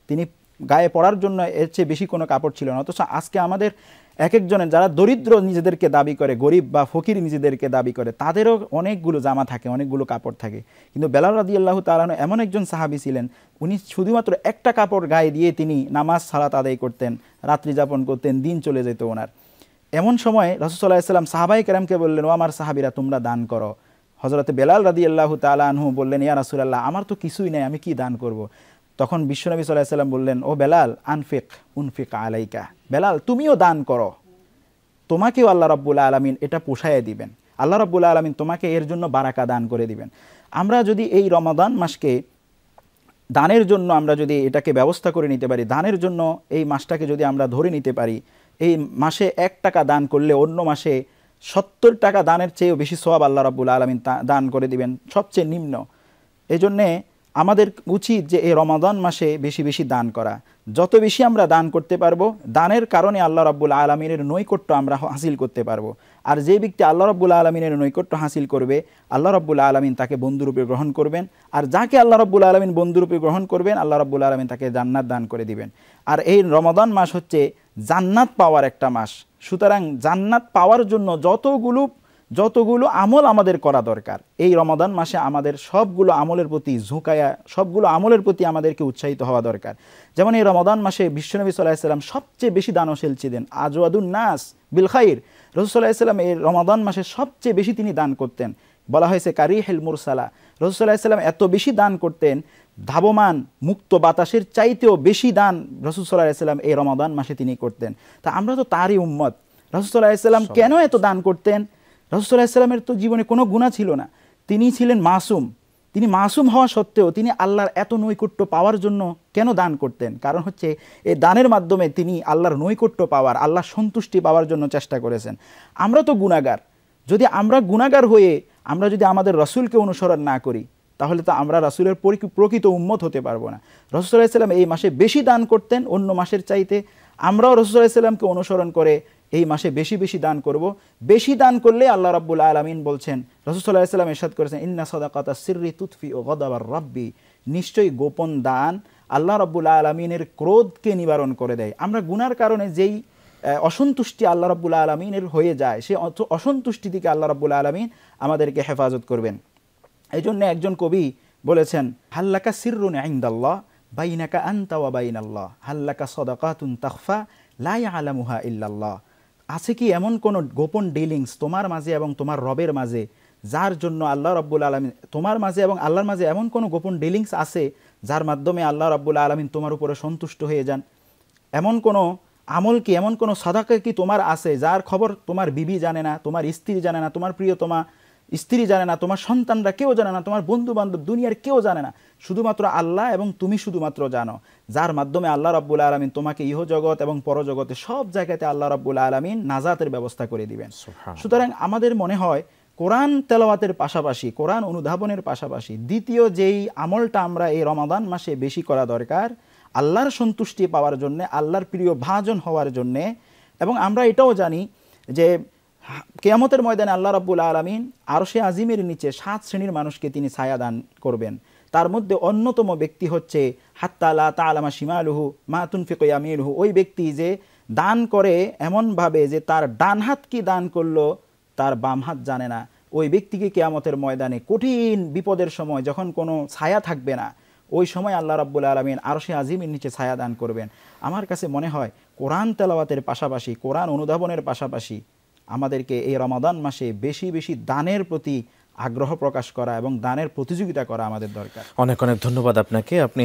তিনি গায়ে পরার জন্য এর চেয়ে বেশি কোনো কাপড় ছিল না। অথচ আজকে আমাদের এক একজনের যারা দরিদ্র নিজেদেরকে দাবি করে, গরিব বা ফকির নিজেদেরকে দাবি করে, তাদেরও অনেকগুলো জামা থাকে, অনেকগুলো কাপড় থাকে। কিন্তু বেলাল রাদিয়াল্লাহু তাআলা আনহু এমন একজন সাহাবী ছিলেন, উনি শুধুমাত্র একটা কাপড় গায়ে দিয়ে তিনি নামাজ সালাত আদায় করতেন, রাত্রি যাপন করতেন, দিন চলে যেত ওনার। এমন সময় রাসূল সাল্লাল্লাহু আলাইহি ওয়াসাল্লাম সাহাবায়ে কেরামকে বললেন, ও আমার সাহাবীরা, তোমরা দান করো। হযরতে বেলাল রাদিয়াল্লাহু তাআলা আনহু বললেন, ইয়া রাসূলুল্লাহ, আমার তো কিছুই নেই, আমি কি দান করব। তখন বিশ্বনবী সাল্লাল্লাহু আলাইহি ওয়াসাল্লাম বললেন, ও বেলাল, আনফিক উনফিক আলাইকা, বেলাল তুমিও দান করো, তোমাকেও আল্লাহ রাব্বুল আলামিন এটা পোষায় দিবেন, আল্লাহ রাব্বুল আলামিন তোমাকে এর জন্য বারাকা দান করে দিবেন। আমরা যদি এই রমাদান মাসকে দানের জন্য আমরা যদি এটাকে ব্যবস্থা করে নিতে পারি, দানের জন্য এই মাসটাকে যদি আমরা ধরে নিতে পারি, এই মাসে 1 টাকা দান করলে অন্য মাসে 70 টাকা দানের চেয়েও বেশি সওয়াব আল্লাহ রাব্বুল আলামিন দান করে দিবেন, সবচেয়ে নিম্ন। এজন্যে আমাদের উচিত যে এই রমাদান মাসে বেশি বেশি দান করা। যত বেশি আমরা দান করতে পারবো, দানের কারণে আল্লাহ রাব্বুল আলামিনের নৈকট্য আমরা হাসিল করতে পারবো। আর যে ব্যক্তি আল্লাহ রাব্বুল আলামিনের নৈকট্য হাসিল করবে, আল্লাহ রাব্বুল আলামিন তাকে বন্ধুরূপে গ্রহণ করবেন। আর যাকে আল্লাহ রাব্বুল আলামিন বন্ধুরূপে গ্রহণ করবেন, আল্লাহ রাব্বুল আলামিন তাকে জান্নাত দান করে দিবেন। আর এই রমাদান মাস হচ্ছে জান্নাত পাওয়ার একটা মাস। সুতরাং জান্নাত পাওয়ার জন্য যতগুলো আমল আমাদের করা দরকার, এই রমাদান মাসে আমাদের সবগুলো আমলের প্রতি ঝুঁকায়া, সবগুলো আমলের প্রতি আমাদেরকে উৎসাহিত হওয়া দরকার। যেমন এই রমাদান মাসে বিশ্বনবী সাল্লাল্লাহু আলাইহি ওয়াসাল্লাম সবচেয়ে বেশি দানশীল ছিলেন, আজওয়াদুন নাস বিল খাইর। রাসূল সাল্লাল্লাহু আলাইহি ওয়াসাল্লাম এই রমাদান মাসে সবচেয়ে বেশি তিনি দান করতেন। বলা হয়েছে কারিহিল মুরসালা, রাসূল সাল্লাল্লাহু আলাইহি ওয়াসাল্লাম এত বেশি দান করতেন, ধাবমান মুক্ত বাতাসের চাইতেও বেশি দান রাসূল সাল্লাল্লাহু আলাইহি ওয়াসাল্লাম এই রমাদান মাসে তিনি করতেন। তা আমরা তো তারই উম্মত। রাসূল সাল্লাল্লাহু আলাইহি ওয়াসাল্লাম কেন এত দান করতেন? রাসূল সাল্লাল্লাহু আলাইহি ওয়াসাল্লামের তো জীবনে কোনো গুনাহ ছিল না, তিনি ছিলেন মাসুম। তিনি মাসুম হওয়া সত্ত্বেও তিনি আল্লাহর এত নৈকট্য পাওয়ার জন্য কেন দান করতেন? কারণ হচ্ছে এই দানের মাধ্যমে তিনি আল্লাহর নৈকট্য পাওয়ার, আল্লাহর সন্তুষ্টি পাওয়ার জন্য চেষ্টা করেছেন। আমরা তো গুনাহগার, যদি আমরা গুনাহগার হয়ে আমরা যদি আমাদের রাসূলকে অনুসরণ না করি, তাহলে তো আমরা রাসূলের প্রকৃত উম্মত হতে পারবো না। রাসূল সাল্লাল্লাহু আলাইহি ওয়াসাল্লাম এই মাসে বেশি দান করতেন অন্য মাসের চাইতে। আমরাও রাসূল সাল্লাল্লাহু আলাইহি ওয়াসাল্লামকে অনুসরণ করে এই মাসে বেশি বেশি দান করব। বেশি দান করলে আল্লাহ রাব্বুল আলামিন বলছেন, রাসূল সাল্লাল্লাহু আলাইহি ওয়াসাল্লাম ইরশাদ করেছেন, ইন্না সাদাকাতাস সিররি তুতফিউ গাদাবার রাব্বি, নিশ্চয়ই গোপন দান আল্লাহ রাব্বুল আলামিনের ক্রোধকে নিবারণ করে দেয়। আমরা গুনার কারণে যেই অসন্তুষ্টি আল্লাহ রাব্বুল আলামিনের হয়ে যায়, সেই অসন্তুষ্টি থেকে আল্লাহ রাব্বুল আলামিন আমাদেরকে হেফাজত করবেন। এই জন্য একজন কবি বলেছেন, হাল্লাকা সিররুন ইনদাল্লাহ বাইনাকা আনতা ওয়া বাইনাল্লাহ, হাল্লাকা সাদাকাতুন তাখফা লা ইয়ালামুহা ইল্লাল্লাহ। আছে কি এমন কোন গোপন ডিলিংস তোমার মাঝে এবং তোমার রবের মাঝে, যার জন্য আল্লাহ রাব্বুল আলামিন, তোমার মাঝে এবং আল্লাহর মাঝে এমন কোন গোপন ডিলিংস আছে যার মাধ্যমে আল্লাহ রাব্বুল আলামিন তোমার উপরে সন্তুষ্ট হয়ে যান? এমন কোন আমল কি, এমন কোন সাদাকা কি তোমার আছে যার খবর তোমার বিবি জানে না, তোমার স্ত্রী জানে না, তোমার প্রিয়তমা স্ত্রী জানে না, তোমার সন্তানরা কেউ জানে না, তোমার বন্ধু বান্ধব দুনিয়ার কেউ জানে না, শুধুমাত্র আল্লাহ এবং তুমি শুধুমাত্র জানো, যার মাধ্যমে আল্লাহ রাব্বুল আলামিন তোমাকে ইহজগৎ এবং পরজগতে সব জায়গাতে আল্লাহ রাব্বুল আলামিন নাজাতের ব্যবস্থা করে দিবেন। সুতরাং আমাদের মনে হয় কোরআন তেলাওয়াতের পাশাপাশি, কোরআন অনুধাবনের পাশাপাশি দ্বিতীয় যেই আমলটা আমরা এই রমাদান মাসে বেশি করা দরকার, আল্লাহর সন্তুষ্টি পাওয়ার জন্য, আল্লাহর প্রিয় ভাজন হওয়ার জন্য। এবং আমরা এটাও জানি যে কিয়ামতের ময়দানে আল্লাহ রাব্বুল আলামিন আরশে আজিমের নিচে 7 শ্রেণীর মানুষকে তিনি ছায়া দান করবেন। তার মধ্যে অন্যতম ব্যক্তি হচ্ছে হাত্তা লা তা'লামা শিমালুহু মা তুনফিকু ইয়ামিনুহু, ওই ব্যক্তি যে দান করে এমনভাবে যে তার ডান হাত কি দান করলো তার বাম হাত জানে না। ওই ব্যক্তিকে কিয়ামতের ময়দানে কঠিন বিপদের সময় যখন কোনো ছায়া থাকবে না, ওই সময় আল্লাহ রাব্বুল আলামিন আরশে আজিমের নিচে ছায়া দান করবেন। আমার কাছে মনে হয় কোরআন তেলাওয়াতের পাশাপাশি, কোরআন অনুধাবনের পাশাপাশি আমাদেরকে এই রমাদান মাসে বেশি বেশি দানের প্রতি আগ্রহ প্রকাশ করা এবং দানের প্রতিযোগিতা করা আমাদের দরকার। অনেক অনেক ধন্যবাদ আপনাকে। আপনি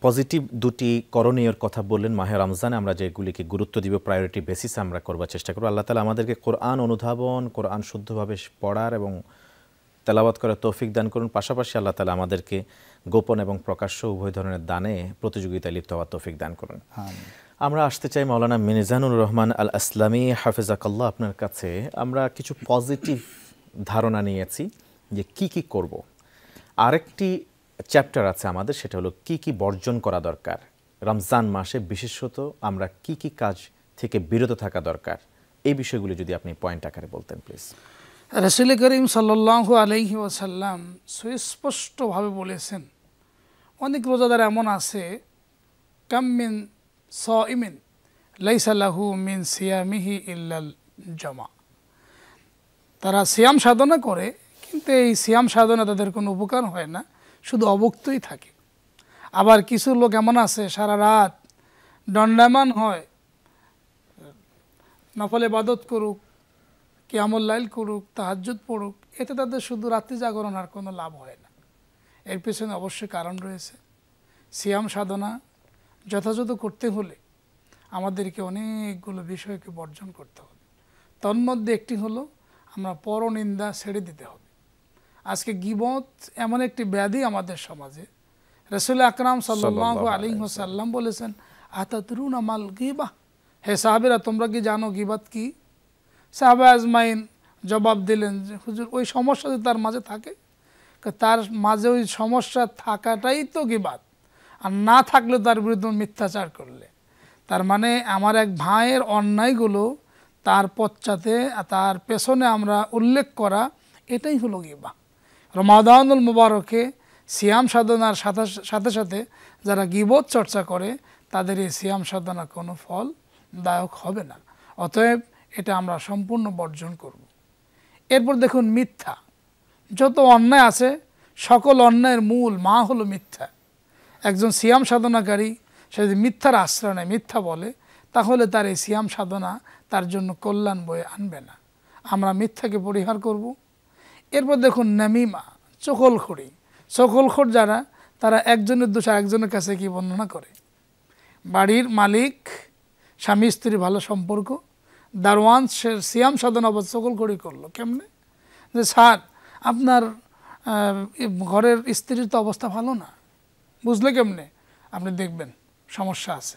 পজিটিভ দুটি করণীয়র কথা বললেন। মাহে রমজানে আমরা যেগুলিকে গুরুত্ব দিব, প্রায়োরিটি বেসিসে আমরা করবার চেষ্টা করব। আল্লাহ তাআলা আমাদেরকে কোরআন অনুধাবন, কোরআন শুদ্ধভাবে পড়ার এবং তেলাওয়াত করার তৌফিক দান করুন। পাশাপাশি আল্লাহ তাআলা আমাদেরকে গোপন এবং প্রকাশ্য উভয় ধরনের দানে প্রতিযোগিতায় লিপ্ত হওয়ার তৌফিক দান করুন। আমরা আসতে চাই মাওলানা মিজানুর রহমান আল আসলামী হাফেজাকাল্লাহ, আপনার কাছে আমরা কিছু পজিটিভ ধারণা নিয়েছি যে কি কি করব। আরেকটি চ্যাপ্টার আছে আমাদের, সেটা হলো কি কি বর্জন করা দরকার রমজান মাসে, বিশেষত আমরা কি কি কাজ থেকে বিরত থাকা দরকার, এই বিষয়গুলি যদি আপনি পয়েন্ট আকারে বলতেন প্লিজ। রাসূল করিম সাল্লাল্লাহু আলাইহি ওয়াসাল্লাম সুস্পষ্টভাবে বলেছেন, অনেক রোজাদার এমন আছে কাম মিন সাইমিন লাইসা লাহু মিন সিয়ামিহি ইল্লাল জামা। তারা সিয়াম সাধনা করে, কিন্তু এই সিয়াম সাধনা তাদের কোনো উপকার হয় না, শুধু অভুক্তই থাকে। আবার কিছু লোক এমন আছে সারা রাত দণ্ডায়মান হয়, নফল ইবাদত করুক, কিয়ামুল লাইল করুক, তাহাজ্জুদ পড়ুক, এতে তাদের শুধু রাত্রি জাগরণ, আর কোনো লাভ হয় না। এর পেছনে অবশ্যই কারণ রয়েছে। সিয়াম সাধনা যথাযথ করতে হলে আমাদেরকে অনেকগুলো বিষয়কে বর্জন করতে হবে। তন্মধ্যে একটি হলো আমরা পরনিন্দা ছেড়ে দিতে হবে। আজকে গীবত এমন একটি ব্যাধি আমাদের সমাজে। রাসূল আকরাম সাল্লাল্লাহু আলাইহি ওয়াসাল্লাম বলেছেন, আতাদরুনা মাল গীবাহ, হে সাহাবীরা তোমরা কি জানো গীবত কি? সাহাবা আজমাইন জবাব দিলেন যে হুজুর, ওই সমস্যা যদি তার মাঝে থাকে, তার মাঝে ওই সমস্যা থাকাটাই তো গীবত, আর না থাকলে তার বিরুদ্ধে মিথ্যাচার করলে। তার মানে আমার এক ভাইয়ের অন্যায়গুলো তার পশ্চাতে, তার পেছনে আমরা উল্লেখ করা, এটাই হলো গীবত। রমাদানুল মুবারকে সিয়াম সাধনার সাথে সাথে যারা গীবত চর্চা করে, তাদের এই সিয়াম সাধনা কোনো ফল দায়ক হবে না। অতএব এটা আমরা সম্পূর্ণ বর্জন করব। এরপর দেখুন মিথ্যা। যত অন্যায় আছে সকল অন্যায়ের মূল মা হলো মিথ্যা। একজন সিয়াম সাধনাকারী সে যদি মিথ্যার আশ্রয় নেয়, মিথ্যা বলে, তাহলে তার এই সিয়াম সাধনা তার জন্য কল্যাণ বয়ে আনবে না। আমরা মিথ্যাকে পরিহার করব। এরপর দেখুন নামিমা, চকলখড়ি। চকলখড় যারা, তারা একজনের দোষ আরেকজনের কাছে কি বর্ণনা করে। বাড়ির মালিক, স্বামী স্ত্রী ভালো সম্পর্ক, দারওয়ান সে সিয়াম সাধনা আবার চকলখড়ি করলো। কেমনে? যে স্যার, আপনার ঘরের স্ত্রীর তো অবস্থা ভালো না। বুঝলে কেমনে? আপনি দেখবেন সমস্যা আছে।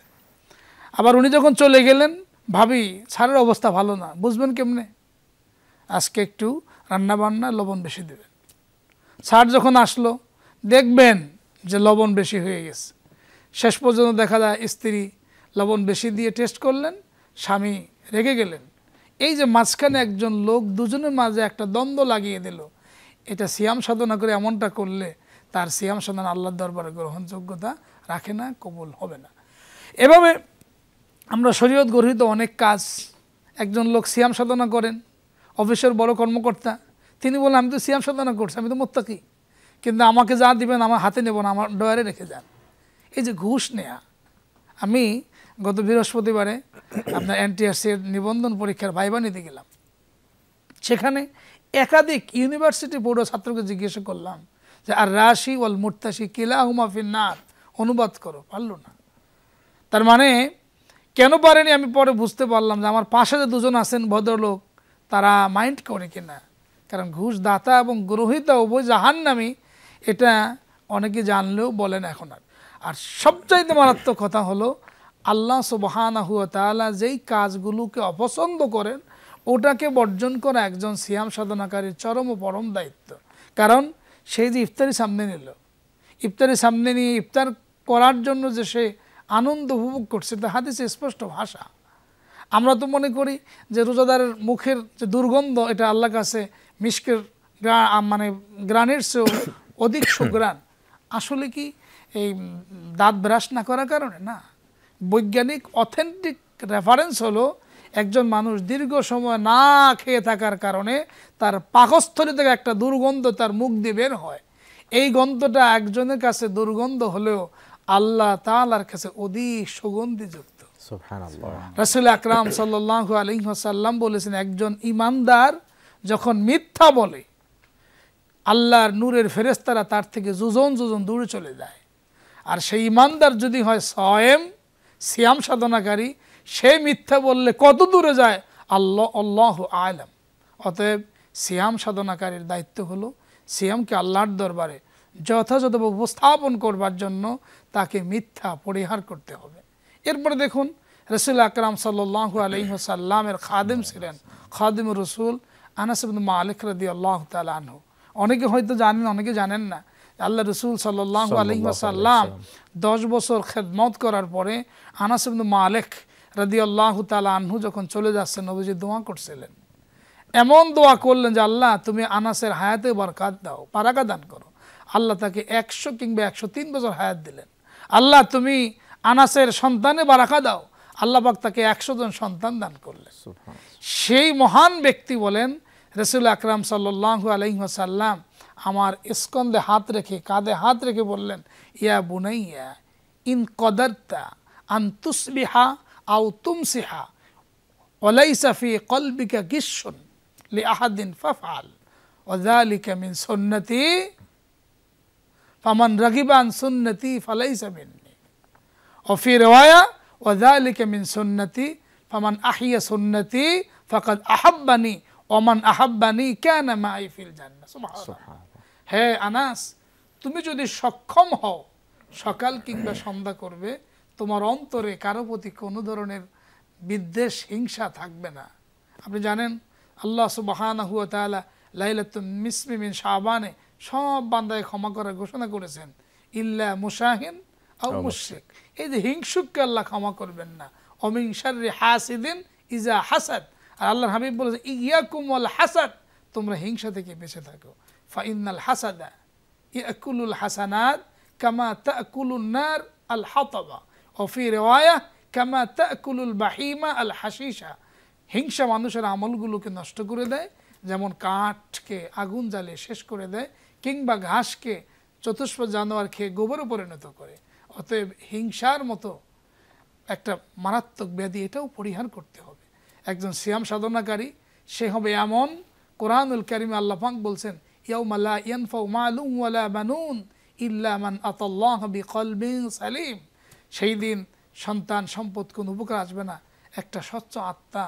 আবার উনি যখন চলে গেলেন, ভাবি স্যারের অবস্থা ভালো না, বুঝবেন কেমনে? আজকে একটু রান্নাবান্না লবণ বেশি দেবেন। স্যার যখন আসলো, দেখবেন যে লবণ বেশি হয়ে গেছে। শেষ পর্যন্ত দেখা যায় স্ত্রী লবণ বেশি দিয়ে টেস্ট করলেন, স্বামী রেগে গেলেন। এই যে মাঝখানে একজন লোক দুজনের মাঝে একটা দ্বন্দ্ব লাগিয়ে দিল, এটা সিয়াম সাধনা করে এমনটা করলে তার সিয়াম সাধনা আল্লাহর দরবারে গ্রহণযোগ্যতা রাখে না, কবুল হবে না। এভাবে আমরা শরীয়ত গর্হিত অনেক কাজ, একজন লোক সিয়াম সাধনা করেন, অফিসের বড় কর্মকর্তা, তিনি বলেন আমি তো সিয়াম সাধনা করছি, আমি তো মুত্তাকি, কিন্তু আমাকে যা দিবেন আমার হাতে নেব না, আমার ডয়ারে রেখে যান। এই যে ঘুষ নেয়া। আমি গত বৃহস্পতিবারে আপনার এনটিআরসির নিবন্ধন পরীক্ষার ভাইবা নিতে গেলাম। সেখানে একাধিক ইউনিভার্সিটি পড়ুয়া ছাত্রকে জিজ্ঞাসা করলাম যে আর রাশি ওয়াল মুর্তাশি কিলাহুমা ফিন্নার, অনুবাদ করো, পারলো না। তার মানে কেন পারেনি আমি পরে বুঝতে পারলাম যে আমার পাশে যে দুজন আছেন ভদ্রলোক, তারা মাইন্ড করে কিনা। কারণ ঘুষ দাতা এবং গ্রহীতা উভয় জাহান্নামী, এটা অনেকে জানলেও বলেন এখন। আর সবচাইতে মারাত্মক কথা হলো, আল্লাহ সুবহানাহু ওয়া তাআলা যেই কাজগুলোকে অপছন্দ করেন, ওটাকে বর্জন করা একজন সিয়াম সাধনাকারীর চরম ও পরম দায়িত্ব। কারণ সেই যে ইফতারি সামনে নিল, ইফতারি সামনে নিয়ে ইফতার করার জন্য যে সে আনন্দ উপভোগ করছে, তা হাদিসে স্পষ্ট ভাষা। আমরা তো মনে করি যে রোজাদারের মুখের যে দুর্গন্ধ, এটা আল্লাহর কাছে মিশকের মানে গ্রানের চেয়েও অধিক সুগ্রাণ। আসলে কি এই দাঁত ব্রাশ না করার কারণে না। বৈজ্ঞানিক অথেন্টিক রেফারেন্স হলো, একজন মানুষ দীর্ঘ সময় না খেয়ে থাকার কারণে তার পাকস্থলী থেকে একটা দুর্গন্ধ তার মুখ দিয়ে বের হয়। এই গন্ধটা একজনের কাছে দুর্গন্ধ হলেও আল্লাহ তাআলার কাছে অধিক সুগন্ধিযুক্ত। সুবহানাল্লাহ। রাসূল আকরাম সাল্লাল্লাহু আলাইহি ওয়াসাল্লাম বলেছেন, একজন ঈমানদার যখন মিথ্যা বলে, আল্লাহর নূরের ফেরেশতারা তার থেকে যোজন যোজন দূরে চলে যায়। আর সেই ঈমানদার যদি হয় সায়েম, সিয়াম সাধনাকারী, সে মিথ্যা বললে কত দূরে যায় আল্লাহু আ'লাম। অতএব সিয়াম সাধনাকারীর দায়িত্ব হলো সিয়ামকে আল্লাহর দরবারে যথাযথভাবে উপস্থাপন করবার জন্য তাকে মিথ্যা পরিহার করতে হবে। এরপরে দেখুন, রাসূল আকরাম সাল্লাল্লাহু আলাইহি ওয়াসাল্লামের খাদেম ছিলেন, খাদিমুর রাসূল আনাস ইবনে মালিক রাদিয়াল্লাহু তাআলা আনহু। অনেকে হয়তো জানেন, অনেকে জানেন না। আল্লাহ রসুল সাল্লাল্লাহু আলাইহি ওয়াসাল্লাম 10 বছর খেদমত করার পরে আনাস ইবনে মালিক রাদিয়াল্লাহু তাআলা আনহু যখন চলে যাচ্ছেন, নবীজি দোয়া করছিলেন। এমন দোয়া করলেন যে আল্লাহ তুমি আনাসের হায়াতে বরকত দাও, বারাকা দান করো। আল্লাহ তাকে 100 কিংবা 103 বছর হায়াত দিলেন। আল্লাহ তুমি আনাসের সন্তানে বারাকা দাও। আল্লাহ পাক তাকে 100 জন সন্তান দান করলেন। সেই মহান ব্যক্তি বলেন রাসূল আকরাম সাল্লাল্লাহু আলাইহি ওয়াসাল্লাম আমার স্কন্ধে হাত রেখে, কাঁধে হাত রেখে বললেন, ইয়া বুনাইয়া ইন কদারতা আন তুসবিহা আও তুমসিহা ওয়ালাইসা ফি কলবিকা গিশশুন লিআহাদিন ফাফআল ওয়াযালিকা মিন সুন্নতি ফামান রাগিবা আন সুন্নতি ফালাইসা মিন্নি ওয়া ফি রিওয়ায়া ওয়াযালিকা মিন সুন্নতি ফামান আহইয়া সুন্নতি ফাকাদ আহাব্বানি ওয়া মান আহাব্বানি কানা মাই ফিল জান্নাহ। সুবহানাল্লাহ। হে আনাস, তুমি যদি সক্ষম হও সকাল কিংবা সন্ধ্যা করবে, তোমার অন্তরে কারো প্রতি কোনো ধরনের বিদ্বেষ, হিংসা থাকবে না। আপনি জানেন আল্লাহ সুবহানাহু ওয়া তাআলা লাইলাতুন নিসফি মিন শাবানে সব বান্দাকে ক্ষমা করার ঘোষণা করেছেন, ইল্লা মুশাহিন আও মুশরিক। এই যে হিংসুককে আল্লাহ ক্ষমা করবেন না। অমিন শাররি হাসিদিন ইজা হাসাদ। আর আল্লাহর হাবিব বলেছেন, ইয়াকুম ওয়াল হাসাদ, তোমরা হিংসা থেকে বেঁচে থাকো। ফাইনাল হাসাদা ইয়াকুলুল হাসানাত কামা তাকুলুন নার আল হাতাবা ওয়া ফি রিওয়ায়া কামা তাকুলুল বাহিমা আল হাশিশা। হিংসা মানুষের আমলগুলোকে নষ্ট করে দেয়, যেমন কাঠকে আগুন জ্বালিয়ে শেষ করে দেয়, কিংবা ঘাসকে চতুষ্প জানোয়ার খেয়ে গোবরে পরিণত করে। অতএব হিংসার মতো একটা মারাত্মক ব্যাধি, এটাও পরিহার করতে হবে। একজন সিয়াম সাধনাকারী সে হবে এমন, কোরআনুল কারীমে আল্লাহ পাক বলছেন, ইয়াউমা লা ইয়ানফাউ মালুন ওয়ালা বানুন ইল্লা মান আতাল্লাহা বিকলবিন সালিম। সেই দিন সন্তান সম্পদ কোনো উপকার আসবে না, একটা স্বচ্ছ আত্মা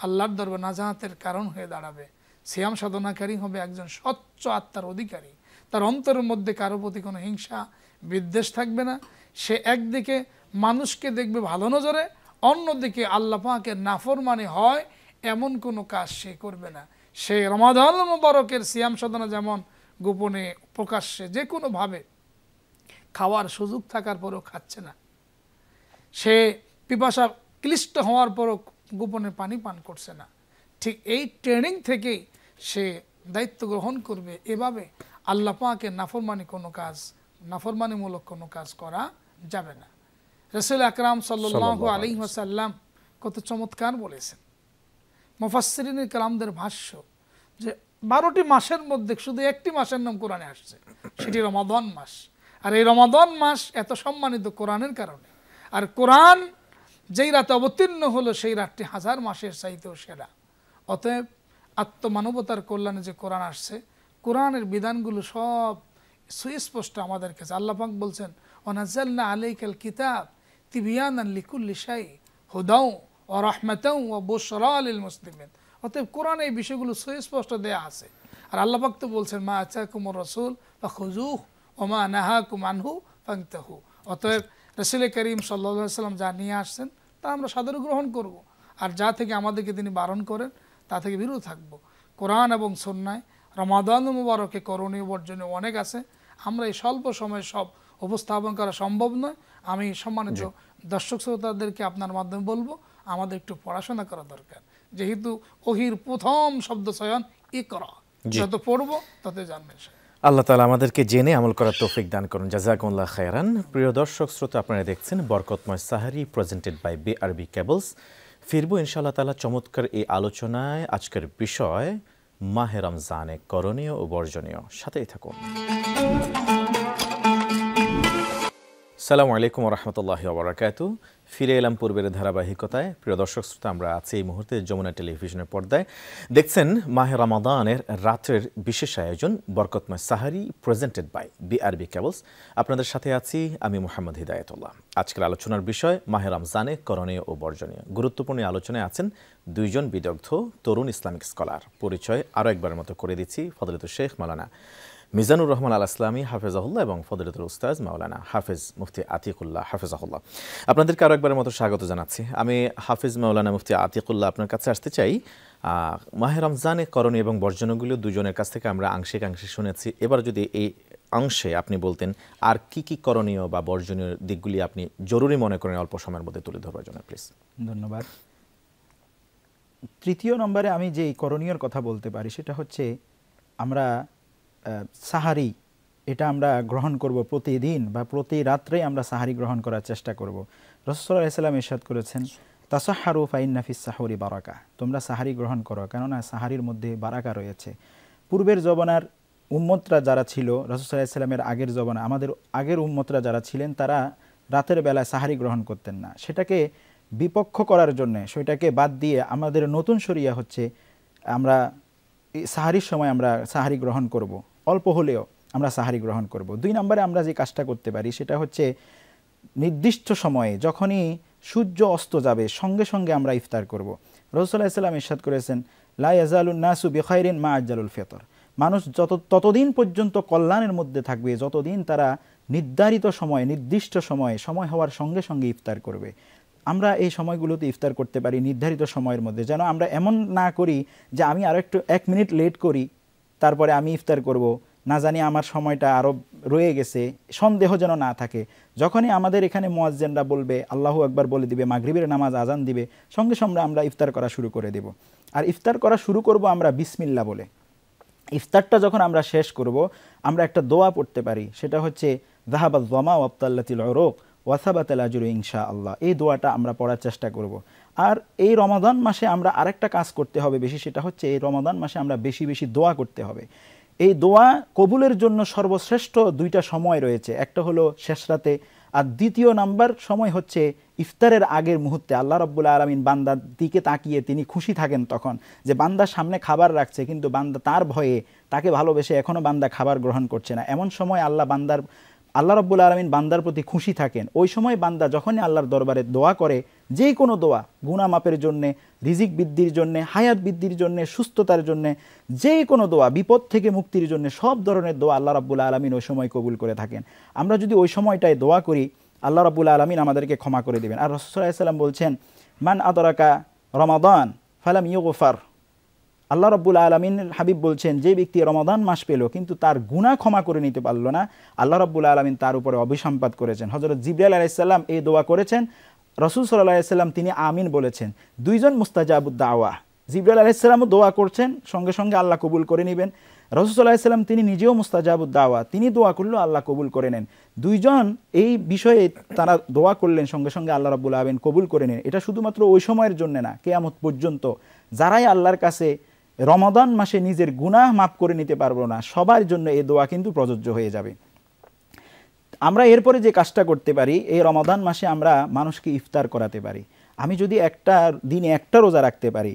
আল্লাহর দরবারে নাজাতের কারণ হয়ে দাঁড়াবে। সিয়াম সাধনাকারী হবে একজন স্বচ্ছ আত্মার অধিকারী, তার অন্তরের মধ্যে কারো প্রতি কোনো হিংসা বিদ্বেষ থাকবে না। সে একদিকে মানুষকে দেখবে ভালো নজরে, অন্যদিকে আল্লাহ পাকের নাফরমানি হয় এমন কোনো কাজ সে করবে না। সে রমাদান মুবারকের সিয়াম সাধনা যেমন গোপনে প্রকাশ্যে যে কোনোভাবে খাওয়ার সুযোগ থাকার পরেও খাচ্ছে না, সে পিপাসা ক্লিষ্ট হওয়ার পরও গোপনে পানি পান করছে না, ঠিক এই ট্রেনিং থেকেই সে দায়িত্ব গ্রহণ করবে। এভাবে আল্লাহ পাকের নাফরমানিমূলক কোনো কাজ করা যাবে না। রাসূল আকরাম সাল্লাল্লাহু আলাইহি ওয়াসাল্লাম কত চমৎকার বলেছেন। মুফাসসিরিনে কেরামদের ভাষ্য যে 12টি মাসের মধ্যে শুধু একটি মাসের নাম কোরআনে আসছে, সেটি রমাদান মাস। আর এই রমাদান মাস এত সম্মানিত কোরআনের কারণে। আর কোরআন যেই রাতে অবতীর্ণ হলো সেই রাতটি 1000 মাসের চাইতেও সেরা। অতএব আত্মমানবতার কল্যাণে যে কোরআন আসছে, কোরআনের বিধানগুলো সব সুস্পষ্ট আমাদের কাছে। আল্লাহ পাক বলছেন, ওয়ানাজ্জালনা আলাইকাল কিতাব তিবিয়ানান লিকুল্লি শাই হুদাও ওয়া রাহমাতাও ওয়া বুশরা লিল মুসলিমিন। অতএব কোরআনে এই বিষয়গুলো সুস্পষ্ট দেয়া আছে। আর আল্লাহ পাক তো বলছেন, মা আতাকুমুর রাসূল ফাখুযুহু ওয়া মা নাহাকুম আনহু ফান্তাহু। অতএব রাসূল করিম সাল্লাল্লাহু আলাইহি ওয়াসাল্লাম যা নিয়ে আসছেন তা আমরা সাদরে গ্রহণ করব, আর যা থেকে আমাদেরকে তিনি বারণ করেন তা থেকে বিরত থাকব। কোরআন এবং সুন্নায় রমাদান মুবারকে করণীয় বর্জনীয় অনেক আছে, আমরা এই স্বল্প সময়ে সব উপস্থাপন করা সম্ভব নয়। আমি সম্মানিত দর্শক শ্রোতাদেরকে আপনার মাধ্যমে বলবো, আমাদের একটু পড়াশোনা করা দরকার, যেহেতু ওহির প্রথম শব্দ চয়ন ইকরা, যত পড়বো তত জানবেন। আল্লাহ তাআলা আমাদেরকে জেনে আমল করার তৌফিক দান করুন। জাযাকুমুল্লাহ খায়রান। প্রিয় দর্শক শ্রোতা, আপনারা দেখছেন বরকতময় সাহারি প্রেজেন্টেড বাই বিআরবি কেবলস। ফিরবো ইনশাআল্লাহ তাআলা চমৎকার এই আলোচনায়। আজকের বিষয় মাহে রমজানে করণীয় ও বর্জনীয়। সাথেই থাকুন। আসসালামু আলাইকুম ওয়া রাহমাতুল্লাহি ওয়া বারাকাতুহু। ফিরে এলাম পূর্বের ধারাবাহিকতায়। প্রিয় দর্শক শ্রোতা, আমরা আছি এই মুহূর্তে যমুনা টেলিভিশনের পর্দায়। দেখছেন মাহে রমাদানের রাতের বিশেষ আয়োজন বরকতময় সাহারি প্রেজেন্টেড বাই বিআরবি কেবলস। আপনাদের সাথে আছি আমি মুহাম্মদ হিদায়াতুল্লাহ। আজকের আলোচনার বিষয় মাহে রমজানে করণীয় ও বর্জনীয়। গুরুত্বপূর্ণ আলোচনায় আছেন দুইজন বিদগ্ধ তরুণ ইসলামিক স্কলার। পরিচয় আরও একবারের মতো করে দিচ্ছি, ফজলতুল শেখ মাওলানা মিজানুর রহমান আল ইসলামী হাফেজাহুল্লাহ এবং ফজলতুল উস্তাজ মাওলানা হাফেজ মুফতি আতিকুল্লাহ হাফেজাহুল্লাহ। আপনাদেরকে আরও একবারের মতো স্বাগত জানাচ্ছি। আমি হাফেজ মাওলানা মুফতি আতিকুল্লাহ আপনার কাছে আসতে চাই। মাহে রমজানে করণীয় এবং বর্জনীয়গুলো দুজনের কাছ থেকে আমরা আংশিক শুনেছি। এবার যদি এই অংশে আপনি বলতেন আর কি কি করণীয় বা বর্জনীয় দিকগুলি আপনি জরুরি মনে করেন অল্প সময়ের মধ্যে তুলে ধরবার জন্য, প্লিজ। ধন্যবাদ। তৃতীয় নম্বরে আমি যে করণীয়র কথা বলতে পারি সেটা হচ্ছে আমরা সাহারি, এটা আমরা গ্রহণ করব প্রতিদিন বা প্রতি রাত্রে আমরা সাহারি গ্রহণ করার চেষ্টা করব। রাসূল সাল্লাল্লাহু আলাইহি ওয়াসাল্লাম ইরশাদ করেছেন, তাসাহহারু ফাইন্না ফিস সাহুরি বারাকা, তোমরা সাহারি গ্রহণ করো, কেননা সাহারির মধ্যে বারাকা রয়েছে। পূর্বের জমানার উম্মতরা যারা ছিল, রাসূল সাল্লাল্লাহু আলাইহি ওয়াসাল্লামের আগের জমানা, আমাদের আগের উম্মতরা যারা ছিলেন, তারা রাতের বেলায় সাহারি গ্রহণ করতেন না। সেটাকে বিপক্ষ করার জন্য, সেটাকে বাদ দিয়ে আমাদের নতুন শরিয়া হচ্ছে আমরা সাহারির সময় আমরা সাহারি গ্রহণ করব, অল্প হলেও আমরা সাহারি গ্রহণ করব। 2 নম্বরে আমরা যে কাজটা করতে পারি সেটা হচ্ছে নির্দিষ্ট সময়ে যখনই সূর্য অস্ত যাবে সঙ্গে সঙ্গে আমরা ইফতার করব। রাসূল সাল্লাল্লাহু আলাইহি ওয়াসাল্লাম ইরশাদ করেছেন, লা ইয়াজালুন নাসু বিখাইরিন মা আজ্জালুল ফিতর, মানুষ ততদিন পর্যন্ত কল্যাণের মধ্যে থাকবে যতদিন তারা নির্ধারিত সময়ে, নির্দিষ্ট সময় হওয়ার সঙ্গে সঙ্গে ইফতার করবে। আমরা এই সময়গুলোতে ইফতার করতে পারি নির্ধারিত সময়ের মধ্যে, যেন আমরা এমন না করি যে আমি আরো একটু 1 মিনিট লেট করি তারপরে আমি ইফতার করব, না জানি আমার সময়টা আরও রয়ে গেছে, সন্দেহ যেন না থাকে। যখনই আমাদের এখানে মুয়াজ্জিনরা বলবে আল্লাহু আকবার বলে দিবে, মাগরিবের নামাজ আজান দিবে, সঙ্গে সঙ্গে আমরা ইফতার করা শুরু করে দেব। আর ইফতার করা শুরু করব আমরা বিসমিল্লাহ বলে। ইফতারটা যখন আমরা শেষ করব আমরা একটা দোয়া পড়তে পারি, সেটা হচ্ছে যাহাবায যামা ওয়াবতাল্লাতিল উরুক ওয়া সাবাতাল আজরু ইনশাআল্লাহ। এই দোয়াটা আমরা পড়ার চেষ্টা করব। আর এই রমাদান মাসে আমরা আরেকটা কাজ করতে হবে বেশি, সেটা হচ্ছে এই রমাদান মাসে আমরা বেশি বেশি দোয়া করতে হবে। এই দোয়া কবুলের জন্য সর্বশ্রেষ্ঠ 2টা সময় রয়েছে, একটা হলো শেষ রাতে, আর দ্বিতীয় নাম্বার সময় হচ্ছে ইফতারের আগের মুহূর্তে। আল্লাহ রাব্বুল আলামিন বান্দার দিকে তাকিয়ে তিনি খুশি থাকেন তখন, যে বান্দার সামনে খাবার রাখছে কিন্তু বান্দা তার ভয়ে, তাকে ভালোবেসে এখনও বান্দা খাবার গ্রহণ করছে না। এমন সময় আল্লাহ রাব্বুল আলামিন বান্দার প্রতি খুশি থাকেন। ওই সময় বান্দা যখনই আল্লাহর দরবারে দোয়া করে, যে কোনো দোয়া, গুনাহ মাপের জন্যে, রিজিক বৃদ্ধির জন্যে, হায়াত বৃদ্ধির জন্যে, সুস্থতার জন্যে, যে কোনো দোয়া, বিপদ থেকে মুক্তির জন্য, সব ধরনের দোয়া আল্লাহ রাব্বুল আলামিন ওই সময় কবুল করে থাকেন। আমরা যদি ওই সময়টায় দোয়া করি, আল্লাহ রাব্বুল আলামিন আমাদেরকে ক্ষমা করে দিবেন। আর রাসূল সাল্লাল্লাহু আলাইহি ওয়াসাল্লাম বলছেন, মান আদরাকা রমাদান ফালাম ইউগফার, আল্লাহ রাব্বুল আলামিনের হাবিব বলছেন, যে ব্যক্তি রমাদান মাস পেল কিন্তু তার গুনাহ ক্ষমা করে নিতে পারল না, আল্লাহ রাব্বুল আলামিন তার উপরে অভিসম্পাত করেছেন। হযরত জিবরাইল আলাইহিস সালাম এই দোয়া করেছেন, রাসূল সাল্লাল্লাহু আলাইহি ওয়াসাল্লাম তিনি আমিন বলেছেন। 2 জন মুস্তাজাবুদ দাওয়া, জিবরাইল আলাইহিস সালামও দোয়া করছেন, সঙ্গে সঙ্গে আল্লাহ কবুল করে নেবেন। রাসূল সাল্লাল্লাহু আলাইহি ওয়াসাল্লাম তিনি নিজেও মুস্তাজাবুদ দাওয়া, তিনি দোয়া করলেও আল্লাহ কবুল করে নেন। 2 জন এই বিষয়ে তারা দোয়া করলেন, সঙ্গে সঙ্গে আল্লাহ রাব্বুল আলামিন কবুল করে নেন। এটা শুধুমাত্র ওই সময়ের জন্য না, কিয়ামত পর্যন্ত যারাই আল্লাহর কাছে রমাদান মাসে নিজের গুনাহ মাফ করে নিতে পারবো না, সবার জন্য এই দোয়া কিন্তু প্রযোজ্য হয়ে যাবে। আমরা এরপরে যে কাজটা করতে পারি, এই রমাদান মাসে আমরা মানুষকে ইফতার করাতে পারি। আমি যদি একটা দিনে একটা রোজা রাখতে পারি,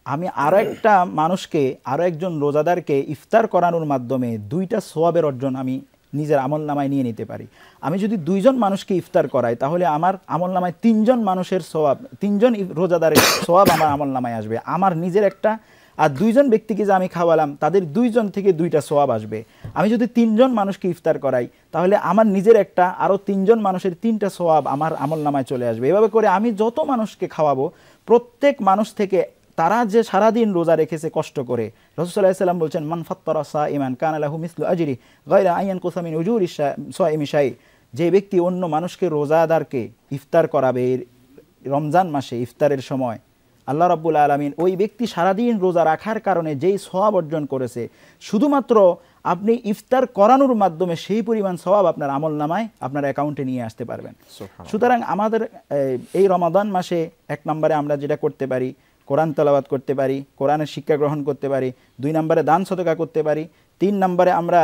আমি আরও একটা মানুষকে, আরও একজন রোজাদারকে ইফতার করানোর মাধ্যমে 2টা সওয়াবের অর্জন আমি নিজের আমলনামায় নিয়ে নিতে পারি। আমি যদি 2 জন মানুষকে ইফতার করাই, তাহলে আমার আমলনামায় 3 জন মানুষের সওয়াব, 3 জন রোজাদারের সওয়াব আমার আমলনামায় আসবে। আমার নিজের একটা, আর 2 জন ব্যক্তিকে যে আমি খাওয়ালাম তাদের 2 জন থেকে 2টা সওয়াব আসবে। আমি যদি 3 জন মানুষকে ইফতার করাই, তাহলে আমার নিজের একটা, আরও 3 জন মানুষের 3টা সওয়াব আমার আমলনামায় চলে আসবে। এভাবে করে আমি যত মানুষকে খাওয়াবো, প্রত্যেক মানুষ থেকে, তারা যে সারাদিন রোজা রেখেছে কষ্ট করে, রাসূল সাল্লাল্লাহু আলাইহি ওয়াসাল্লাম বলছেন, মান ফাত্তারা সাইমান কানা লাহু মিসলু আজরি গায়রা আন ইয়ানকুসা মিন উজুরি সাইমি শাই, যে ব্যক্তি অন্য মানুষকে, রোজাদারকে ইফতার করাবে রমজান মাসে ইফতারের সময়, আল্লাহ রাব্বুল আলামিন ওই ব্যক্তি সারাদিন রোজা রাখার কারণে যেই সওয়াব অর্জন করেছে, শুধুমাত্র আপনি ইফতার করানোর মাধ্যমে সেই পরিমাণ সওয়াব আপনার আমলনামায়, আপনার অ্যাকাউন্টে নিয়ে আসতে পারবেন। সুতরাং আমাদের এই রমাদান মাসে 1 নম্বরে আমরা যেটা করতে পারি, কোরআন তেলাওয়াত করতে পারি, কোরআনের শিক্ষা গ্রহণ করতে পারি। 2 নম্বরে দান সদকা করতে পারি। 3 নম্বরে আমরা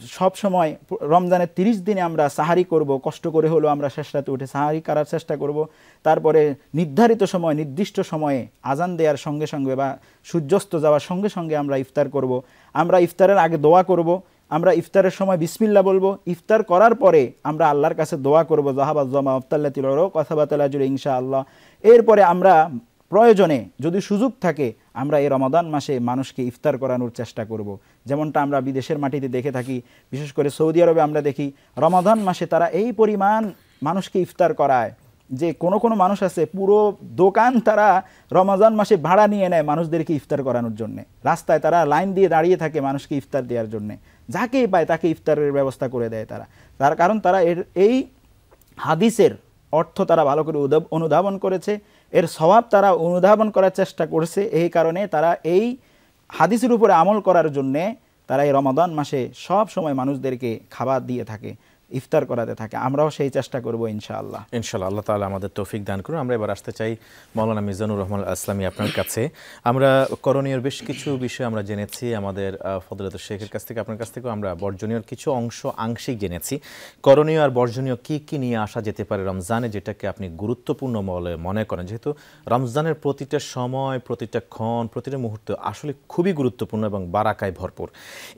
সব সময় রমজানের 30 দিনে আমরা সাহারি করব, কষ্ট করে হলেও আমরা শেষ রাতে উঠে সাহারি করার চেষ্টা করব। তারপরে নির্ধারিত সময়, নির্দিষ্ট সময়ে আজান দেওয়ার সঙ্গে সঙ্গে বা সূর্যাস্ত যাওয়ার সঙ্গে সঙ্গে আমরা ইফতার করব। আমরা ইফতারের আগে দোয়া করব, আমরা ইফতারের সময় বিসমিল্লাহ বলবো। ইফতার করার পরে আমরা আল্লাহর কাছে দোয়া করব, যাহাবায যামা ওয়াবতাল্লাতিল উরুক ওয়া সাবাতাল আজরু ইনশাআল্লাহ। এরপরে আমরা প্রয়োজনে যদি সুযোগ থাকে, আমরা এই রমাদান মাসে মানুষকে ইফতার করানোর চেষ্টা করব। যেমনটা আমরা বিদেশের মাটিতে দেখে থাকি, বিশেষ করে সৌদি আরবে আমরা দেখি রমাদান মাসে তারা এই পরিমাণ মানুষকে ইফতার করায় যে কোনো মানুষ আছে পুরো দোকান তারা রমজান মাসে ভাড়া নিয়ে নেয় মানুষদেরকে ইফতার করানোর জন্য। রাস্তায় তারা লাইন দিয়ে দাঁড়িয়ে থাকে মানুষকে ইফতার দেওয়ার জন্য, যাকেই পায় তাকে ইফতারের ব্যবস্থা করে দেয় তার কারণ তারা এই হাদিসের অর্থ তারা ভালো করে অনুধাবন করেছে, এর সওয়াব তারা অনুধাবন করার চেষ্টা করছে। এই কারণে তারা এই হাদিসের উপরে আমল করার জন্যে তারা এই রমাদান মাসে সব সময় মানুষদেরকে খাবার দিয়ে থাকে। ইফতার করাতে থাকে। আমরাও সেই চেষ্টা করব ইনশাআল্লাহ। ইনশাআল্লাহ, আল্লাহ তাআলা আমাদের তৌফিক দান করুন। আমরা এবার আসতে চাই মাওলানা মিজানুর রহমান আসলামী আপনার কাছে। আমরা করণীয় বেশ কিছু বিষয় আমরা জেনেছি আমাদের ফজলাতুল শেখের কাছ থেকে, আপনার কাছ থেকেও আমরা বর্জনীয় কিছু অংশ আংশিক জেনেছি। করণীয় আর বর্জনীয় কি কি নিয়ে আসা যেতে পারে রমজানে, যেটাকে আপনি গুরুত্বপূর্ণ বলে মনে করেন, যেহেতু রমজানের প্রতিটা সময়, প্রতিটা ক্ষণ, প্রতিটা মুহূর্ত আসলে খুবই গুরুত্বপূর্ণ এবং বারাকায় ভরপুর।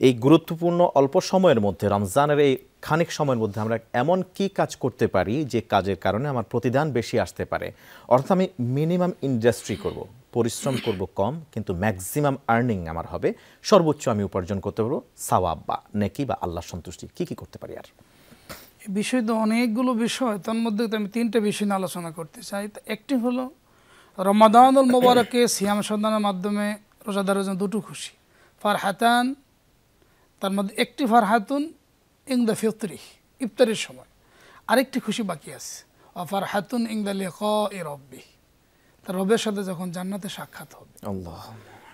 এই গুরুত্বপূর্ণ অল্প সময়ের মধ্যে, রমজানের এই খানিক সময়ের মধ্যে আমরা এমন কি কাজ করতে পারি যে কাজের কারণে আমার প্রতিদান বেশি আসতে পারে? অর্থাৎ আমি মিনিমাম ইন্ডাস্ট্রি করব, পরিশ্রম করব কম, কিন্তু ম্যাক্সিমাম আর্নিং আমার হবে, সর্বোচ্চ আমি উপার্জন করতে পারবো সওয়াব বা নেকি বা আল্লাহর সন্তুষ্টি। কি কি করতে পারি? আর এই বিষয় তো অনেকগুলো বিষয়, তার মধ্যে আমি 3টা বিষয় নিয়ে আলোচনা করতে চাই। একটি হলো রমাদানুল মুবারকে সিয়াম সাধনার মাধ্যমে রোজাদারের জন্য 2টো খুশি, ফারহাতান, তার মধ্যে একটি ফারহাতুন ইনদা ফিতরি, ইফতারের সময়, আরেকটি খুশি বাকি আছে, ফারহাতুন ইনদা লিকাই রাব্বি, তার রবের সাথে যখন জান্নাতে সাক্ষাৎ হবে। আল্লাহ,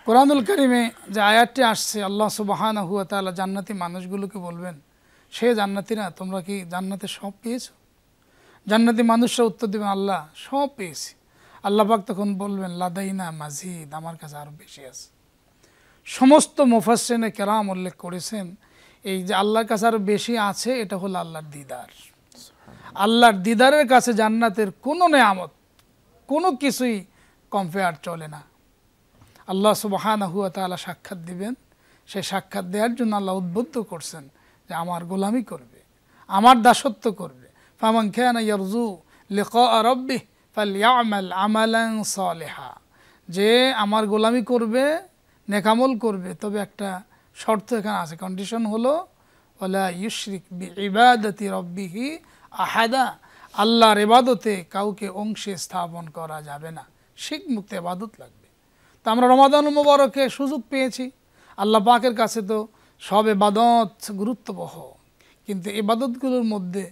কোরআনুল কারিমে যে আয়াতটি আসছে, আল্লাহ সুবহানাহু ওয়া তাআলা জান্নাতি মানুষগুলোকে বলবেন, সে জান্নাতীরা তোমরা কি জান্নাতে সব পেয়েছো? জান্নাতি মানুষরা উত্তর দেবেন, আল্লাহ সব পেয়েছি। আল্লাহ পাক তখন বলবেন, লাদাইনা মাজিদ, আমার কাছে আরো বেশি আছে। সমস্ত মুফাসসিরিনে কেরাম উল্লেখ করেছেন এই যে আল্লাহর কাছে আরো বেশি আছে, এটা হলো আল্লাহর দিদার। আল্লাহর দিদারের কাছে জান্নাতের কোনো নেয়ামত, কোনো কিছুই কম্পেয়ার চলে না। আল্লাহ সুবহানাহু ওয়া তাআলা সাক্ষাৎ দিবেন, সেই সাক্ষাৎ দেওয়ার জন্য আল্লাহ উদ্বুদ্ধ করছেন যে আমার গোলামি করবে, আমার দাসত্ব করবে। ফামান কানা ইয়ারজু লিকা রাব্বিহ ফালইআমাল আমালান সালিহা, যে আমার গোলামি করবে, নেকামল করবে, তবে একটা শর্ত এখানে আছে, কন্ডিশন হলো ওয়ালা ইউশরিক বিইবাদাতি রাব্বিহি আহাদা, আল্লাহর ইবাদতে কাউকে অংশে স্থাপন করা যাবে না, শিরক মুক্ত ইবাদত লাগবে। তা আমরা রমাদানুল মুবারকে সুযোগ পেয়েছি, আল্লাহ পাকের কাছে তো সব ইবাদত গুরুত্ববহ, কিন্তু ইবাদতগুলোর মধ্যে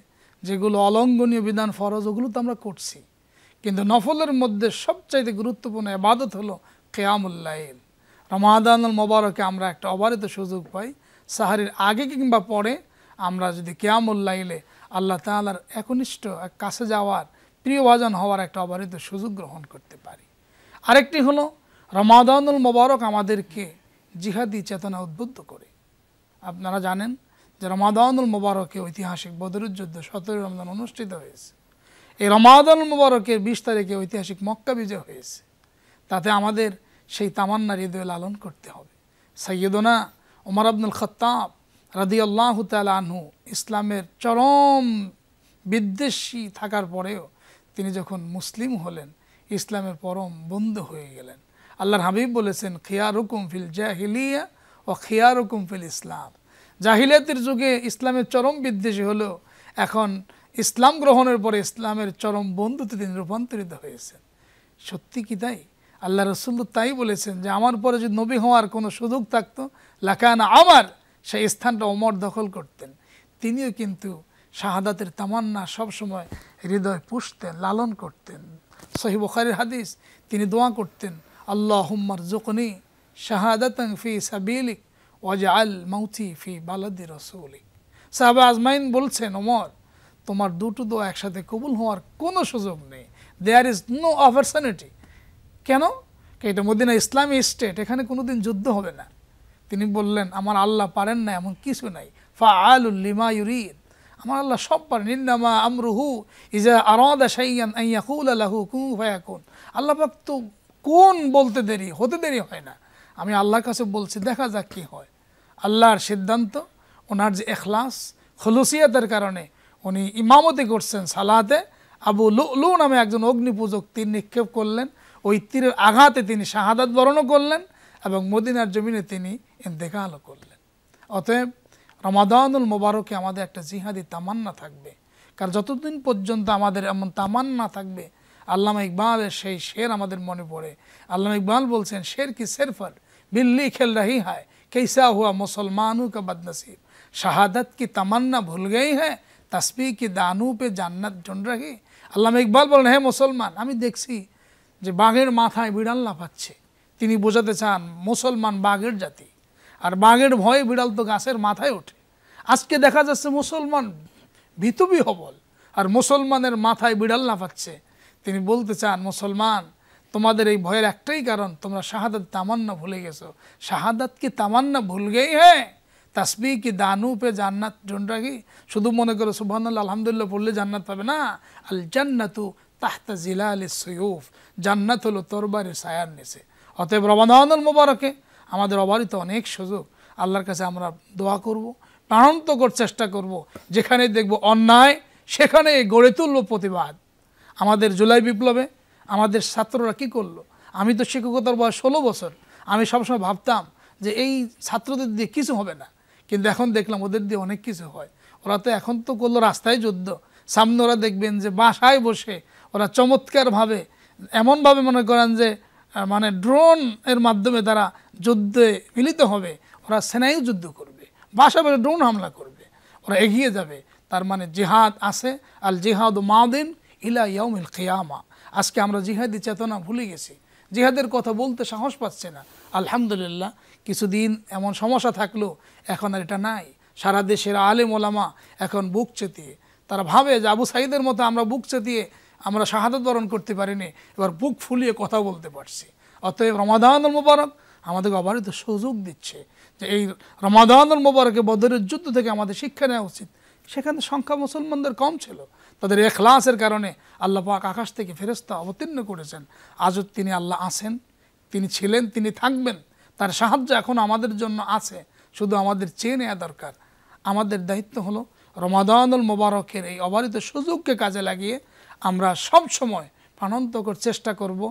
যেগুলো অলঙ্ঘনীয় বিধান ফরজ, ওগুলো তো আমরা করছি, কিন্তু নফলের মধ্যে সবচাইতে গুরুত্বপূর্ণ ইবাদত হলো কিয়ামুল লাইল। রমাদানুল মুবারকে আমরা একটা অবারিত সুযোগ পাই, সাহারির আগে কিংবা পরে আমরা যদি কিয়ামুল লাইলে আল্লাহ তাআলার একনিষ্ঠ কাছে যাওয়ার, প্রিয়ভাজন হওয়ার একটা অবারিত সুযোগ গ্রহণ করতে পারি। আরেকটি হলো রমাদানুল মুবারক আমাদেরকে জিহাদি চেতনা উদ্বুদ্ধ করে। আপনারা জানেন যে রমাদানুল মুবারকে ঐতিহাসিক বদরের যুদ্ধ 17 রমজান অনুষ্ঠিত হয়েছে। এই রমাদানুল মুবারকের 20 তারিখে ঐতিহাসিক মক্কা বিজয় হয়েছে। তাতে আমাদের সেই তামান্না হৃদয়ে লালন করতে হবে। সাইয়্যিদুনা ওমর ইবনুল খাত্তাব রাদিয়াল্লাহু তাআলা আনহু ইসলামের চরম বিদ্বেষী থাকার পরেও তিনি যখন মুসলিম হলেন, ইসলামের পরম বন্ধু হয়ে গেলেন। আল্লাহর হাবিব বলেছেন, খিয়ারুকুম ফিল জাহিলিয়া ওয়া খিয়ারুকুম ফিল ইসলাম। জাহিলিয়াতের যুগে ইসলামের চরম বিদ্বেষী হলেও এখন ইসলাম গ্রহণের পরে ইসলামের চরম বন্ধুতে তিনি রূপান্তরিত হয়েছেন। সত্যি কি তাই? আল্লাহ রাসূল তাই বলেছেন যে আমার পরে যদি নবী হওয়ার কোনো সুযোগ থাকতো, লাকানা আমার, সেই স্থানটা ওমর দখল করতেন। তিনিও কিন্তু শাহাদাতের তামান্না সবসময় হৃদয় পুষতেন, লালন করতেন। সহিহ বুখারীর হাদিস, তিনি দোয়া করতেন, আল্লাহুম্মা রযুকনি শাহাদাতান ফি সাবিলিক ওয়াজআল মাউতি ফি বালাদি রাসূলিক। সাহাবা আজমাইন বলছেন, ওমর তোমার দুটো দোয়া একসাথে কবুল হওয়ার কোনো সুযোগ নেই, দেয়ার ইজ নো অপরচুনিটি। কেন? এটা মদিনা ইসলামী স্টেট, এখানে কোনোদিন যুদ্ধ হবে না। তিনি বললেন, আমার আল্লাহ পারেন না এমন কিছু নাই, ফাআলুল লিমা ইউরিদ, আমার আল্লাহ সব পারেন। ইন্নামা আমরুহু ইজা আরাদা শাইআন আন ইয়াকুলা লাহু কুন ফায়াকুন। আল্লাহ পাক তো কোন বলতে দেরি, হতে দেরি হয় না। আমি আল্লাহর কাছে বলছি, দেখা যাক কি হয়। আল্লাহর সিদ্ধান্ত, ওনার যে ইখলাস খুলুসিয়াতের কারণে উনি ইমামতি করছেন সালাতে। আবু লুলু নামে একজন অগ্নিপূজক তীর নিক্ষেপ করলেন, ওই তীরের আঘাতে তিনি শাহাদাত বরণও করলেন এবং মদিনার জমিনে তিনি ইন্তেকালও করলেন। অতএব রমাদানুল মুবারকে আমাদের একটা জিহাদি তামান্না থাকবে, কারণ যতদিন পর্যন্ত আমাদের এমন তামান্না থাকবে, আল্লামা ইকবালের সেই শের আমাদের মনে পড়ে। আল্লামা ইকবাল বলছেন, শের কি সেরফর बिल्ली खेल रही है कैसा हुआ मुसलमानों का बदनसीब, शहादत की तमन्ना भूल गई है तस्बीह की दानों पे জান্নাত ঢুন रही। আল্লামা ইকবাল বলেন, হে মুসলমান, আমি দেখছি যে বাঘের মাথায় বিড়াল লাফাচ্ছে। তিনি বোঝাতে চান মুসলমান বাঘের জাতি, আর বাঘের ভয়ে বিড়াল তো গাছের মাথায় ওঠে। আজকে দেখা যাচ্ছে মুসলমান ভীতবিহ্বল, আর মুসলমানের মাথায় বিড়াল লাফাচ্ছে। তিনি বলতে চান, মুসলমান তোমাদের এই ভয়ের একটাই কারণ, তোমরা শাহাদাত তামান্না ভুলে গেছো। শাহাদাত কি তামান্না ভুল গেই হ্যাঁ, তাসবিহ কি দানু পে জান্নাত ঢুঁढ রাখি, শুধু মনে করো সুবহানাল্লাহ আলহামদুলিল্লাহ পড়লে জান্নাত পাবে না। আল জান্নাতু তাহতা জিলালিস সুয়ুফ, জান্নাত হলো তরবারির ছায়ার নিচে। অতএব রমাদানুল মুবারকে আমাদের অবারিত অনেক সুযোগ, আল্লাহর কাছে আমরা দোয়া করব, প্রাণান্তকর চেষ্টা করব, যেখানে দেখব অন্যায় সেখানে গড়ে তুলব প্রতিবাদ। আমাদের জুলাই বিপ্লবে আমাদের ছাত্ররা কি করলো? আমি তো শিক্ষকতার বয়স 16 বছর, আমি সবসময় ভাবতাম যে এই ছাত্রদের দিয়ে কিছু হবে না, কিন্তু এখন দেখলাম ওদের দিয়ে অনেক কিছু হয়। ওরা তো এখন তো করলো রাস্তায় যুদ্ধ, সামনে ওরা দেখবেন যে বাসায় বসে ওরা চমৎকারভাবে এমনভাবে মনে করেন যে মানে ড্রোন এর মাধ্যমে তারা যুদ্ধে মিলিত হবে, ওরা সেনায়ু যুদ্ধ করবে, বাসা বসে ড্রোন হামলা করবে, ওরা এগিয়ে যাবে। তার মানে জিহাদ আছে, আল জিহাদ মাদিন ইলা ইয়াউমিল কিয়ামা। আজকে আমরা জিহাদি চেতনা ভুলে গেছি, জিহাদের কথা বলতে সাহস পাচ্ছে না। আলহামদুলিল্লাহ কিছুদিন এমন সমস্যা থাকলেও এখন আর এটা নাই। সারা দেশের আলেম ওলামা এখন বুক চেতিয়ে, তারা ভাবে যে আবু সাইদের মতো আমরা বুক চেতিয়ে আমরা শাহাদাত বরণ করতে পারিনি, এবার বুক ফুলিয়ে কথা বলতে পারছি। অতএব রমাদানুল মুবারক আমাদেরকে অবারিত সুযোগ দিচ্ছে যে এই রমাদানুল মুবারকে বদরের যুদ্ধ থেকে আমাদের শিক্ষা নেওয়া উচিত। সেখানে সংখ্যা মুসলমানদের কম ছিল, তাদের ইখলাসের কারণে আল্লাহ পাক আকাশ থেকে ফেরেশতা অবতীর্ণ করেছেন। আজও তিনি আল্লাহ আছেন, তিনি ছিলেন, তিনি থাকবেন, তার সাহায্য এখন আমাদের জন্য আছে, শুধু আমাদের চেয়ে নেওয়া দরকার। আমাদের দায়িত্ব হলো রমাদানুল মুবারকের এই অবারিত সুযোগকে কাজে লাগিয়ে আমরা সব সময় প্রাণান্তকর চেষ্টা করব,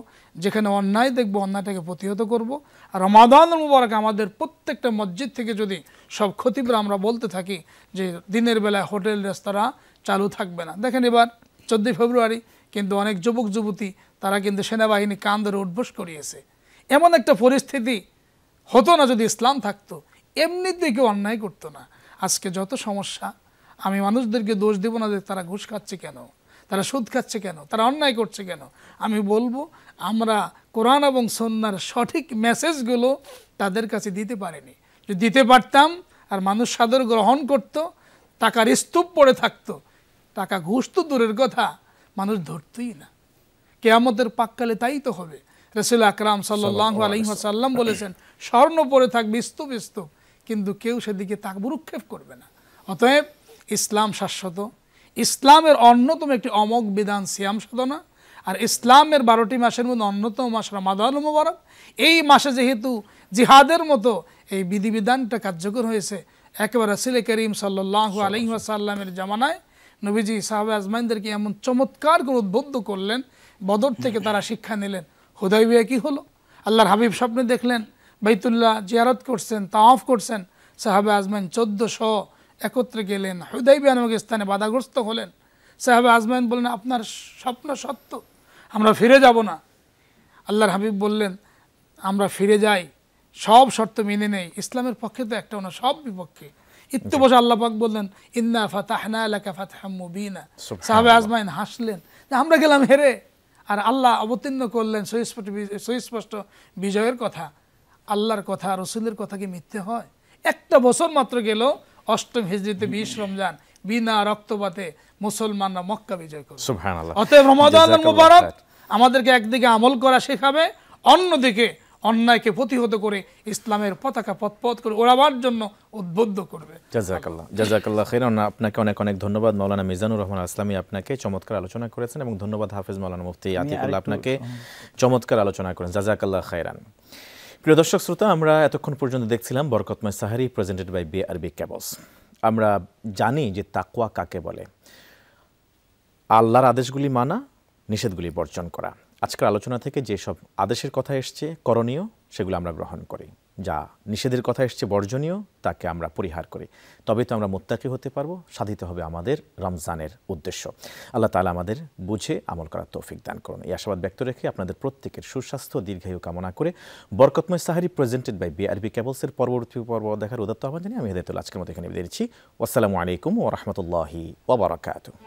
যেখানে অন্যায় দেখব অন্যায়টাকে প্রতিহত করব। আর রমাদানুল মুবারক আমাদের প্রত্যেকটা মসজিদ থেকে যদি সব খতিবরা আমরা বলতে থাকি যে দিনের বেলায় হোটেল রেস্তোরাঁ চালু থাকবে না। দেখেন এবার 14 ফেব্রুয়ারি কিন্তু অনেক যুবক যুবতী তারা কিন্তু সেনাবাহিনী কান ধরে উঠবোস করিয়েছে। এমন একটা পরিস্থিতি হতো না যদি ইসলাম থাকতো, এমনিতে কেউ অন্যায় করতো না। আজকে যত সমস্যা, আমি মানুষদেরকে দোষ দেব না যে তারা ঘুষ খাচ্ছে কেন, তারা সুদ খাচ্ছে কেন, তারা অন্যায় করছে কেন। আমি বলবো আমরা কোরআন এবং সুন্নাহর সঠিক মেসেজগুলো তাদের কাছে দিতে পারিনি। যদি দিতে পারতাম আর মানুষ সাদর গ্রহণ করত, টাকার স্তূপ পড়ে থাকতো, টাকা ঘুষ তো দূরের কথা, মানুষ ধরতই না। কিয়ামতের পাককালে তাই তো হবে। রাসূল আকরাম সাল্লাল্লাহু আলাইহি ওয়াসাল্লাম বলেছেন স্বর্ণ পড়ে থাকবে স্তূপ স্তূপ, কিন্তু কেউ সেদিকে তাক ভ্রুক্ষেপ করবে না। অতএব ইসলাম শাশ্বত, ইসলামের অন্যতম একটি অমোঘ বিধান সিয়াম সাধনা, আর ইসলামের 12টি মাসের মধ্যে অন্যতম মাস রমাদানুল মুবারক। এই মাসে যেহেতু জিহাদের মতো এই বিধিবিধানটা কার্যকর হয়েছে, একেবারে রাসূল করিম সাল্লাল্লাহু আলাইহি ওয়াসাল্লামের জামানায় নবীজি সাহাবা আজমাইনদেরকে এমন চমৎকার করে উদ্বুদ্ধ করলেন, বদর থেকে তারা শিক্ষা নিলেন। হুদাইবিয়া কি হলো? আল্লাহর হাবিব স্বপ্নে দেখলেন বাইতুল্লাহ জিয়ারত করছেন, তাওয়াফ করছেন, সাহাবা আজমাইন 1400 একত্রে গেলেন, হুদাইবিয়া নামক স্থানে বাধাগ্রস্ত হলেন। সাহাবা আজমাইন বললেন আপনার স্বপ্ন সত্য, আমরা ফিরে যাব না। আল্লাহর হাবিব বললেন আমরা ফিরে যাই, সব শর্ত মেনে নেই। ইসলামের পক্ষে তো একটা না, সব বিপক্ষে। একটু বসে আল্লাহ পাক বললেন ইন্না ফাতাহনা লাকা ফাতহাম মুবিনা। সাহাবা আজমাইন হাসলেন যে আমরা গেলাম হেরে, আর আল্লাহ অবতীর্ণ করলেন সুস্পষ্ট বিজয়ের কথা। আল্লাহর কথা রসুলের কথা কি মিথ্যে হয়? একটা বছর মাত্র গেল, 8ম হিজরিতে 20 রমজান, বিনা রক্তপাতে মুসলমানরা মক্কা বিজয় করল। সুবহানাল্লাহ। অতএব রমাদানুল মুবারক আমাদেরকে একদিকে আমল করা শেখাবে, অন্যদিকে অন্যায়কে প্রতিহত করে ইসলামের পতাকা পথ করে ওড়াবার জন্য উদ্বুদ্ধ করবে। জাযাকাল্লাহ, জাযাকাল্লাহ খাইরান। আপনাকে অনেক অনেক ধন্যবাদ মাওলানা মিজানুর রহমান আসলামী, আপনাকে চমৎকার আলোচনা করেছেন, এবং ধন্যবাদ হাফেজ মাওলানা মুফতি আতিকুল্লাহ, আপনাকে চমৎকার আলোচনা করেন। জাযাকাল্লাহ খাইরান। প্রিয় দর্শক শ্রোতা, আমরা এতক্ষণ পর্যন্ত দেখছিলাম বরকতময় সাহারি প্রেজেন্টেড বাই BRB কেবলস। আমরা জানি যে তাকওয়া কাকে বলে, আল্লাহর আদেশগুলি মানা, নিষেধগুলি বর্জন করা। আজকের আলোচনা থেকে যেসব আদেশের কথা এসছে করণীয়, সেগুলো আমরা গ্রহণ করি, যা নিষেধের কথা এসছে বর্জনীয়, তাকে আমরা পরিহার করি। তবেই তো আমরা মুত্তাকি হতে পারবো, সাধিত হবে আমাদের রমজানের উদ্দেশ্য। আল্লাহ তাআলা আমাদের বুঝে আমল করার তৌফিক দান করুন। এই আশাবাদ ব্যক্ত রেখে আপনাদের প্রত্যেকের সুস্বাস্থ্য দীর্ঘায়ু কামনা করে বরকতময় সাহারি প্রেজেন্টেড বাই BRB কেবলসের পরবর্তী পর্ব দেখার উদাত্ত আহ্বান জানিয়ে আমি হেদায়েতুল আজকের মতো এখানে বিদায় নিচ্ছি। আসসালামু আলাইকুম ওয়া রাহমাতুল্লাহি ওয়া বারাকাতুহু।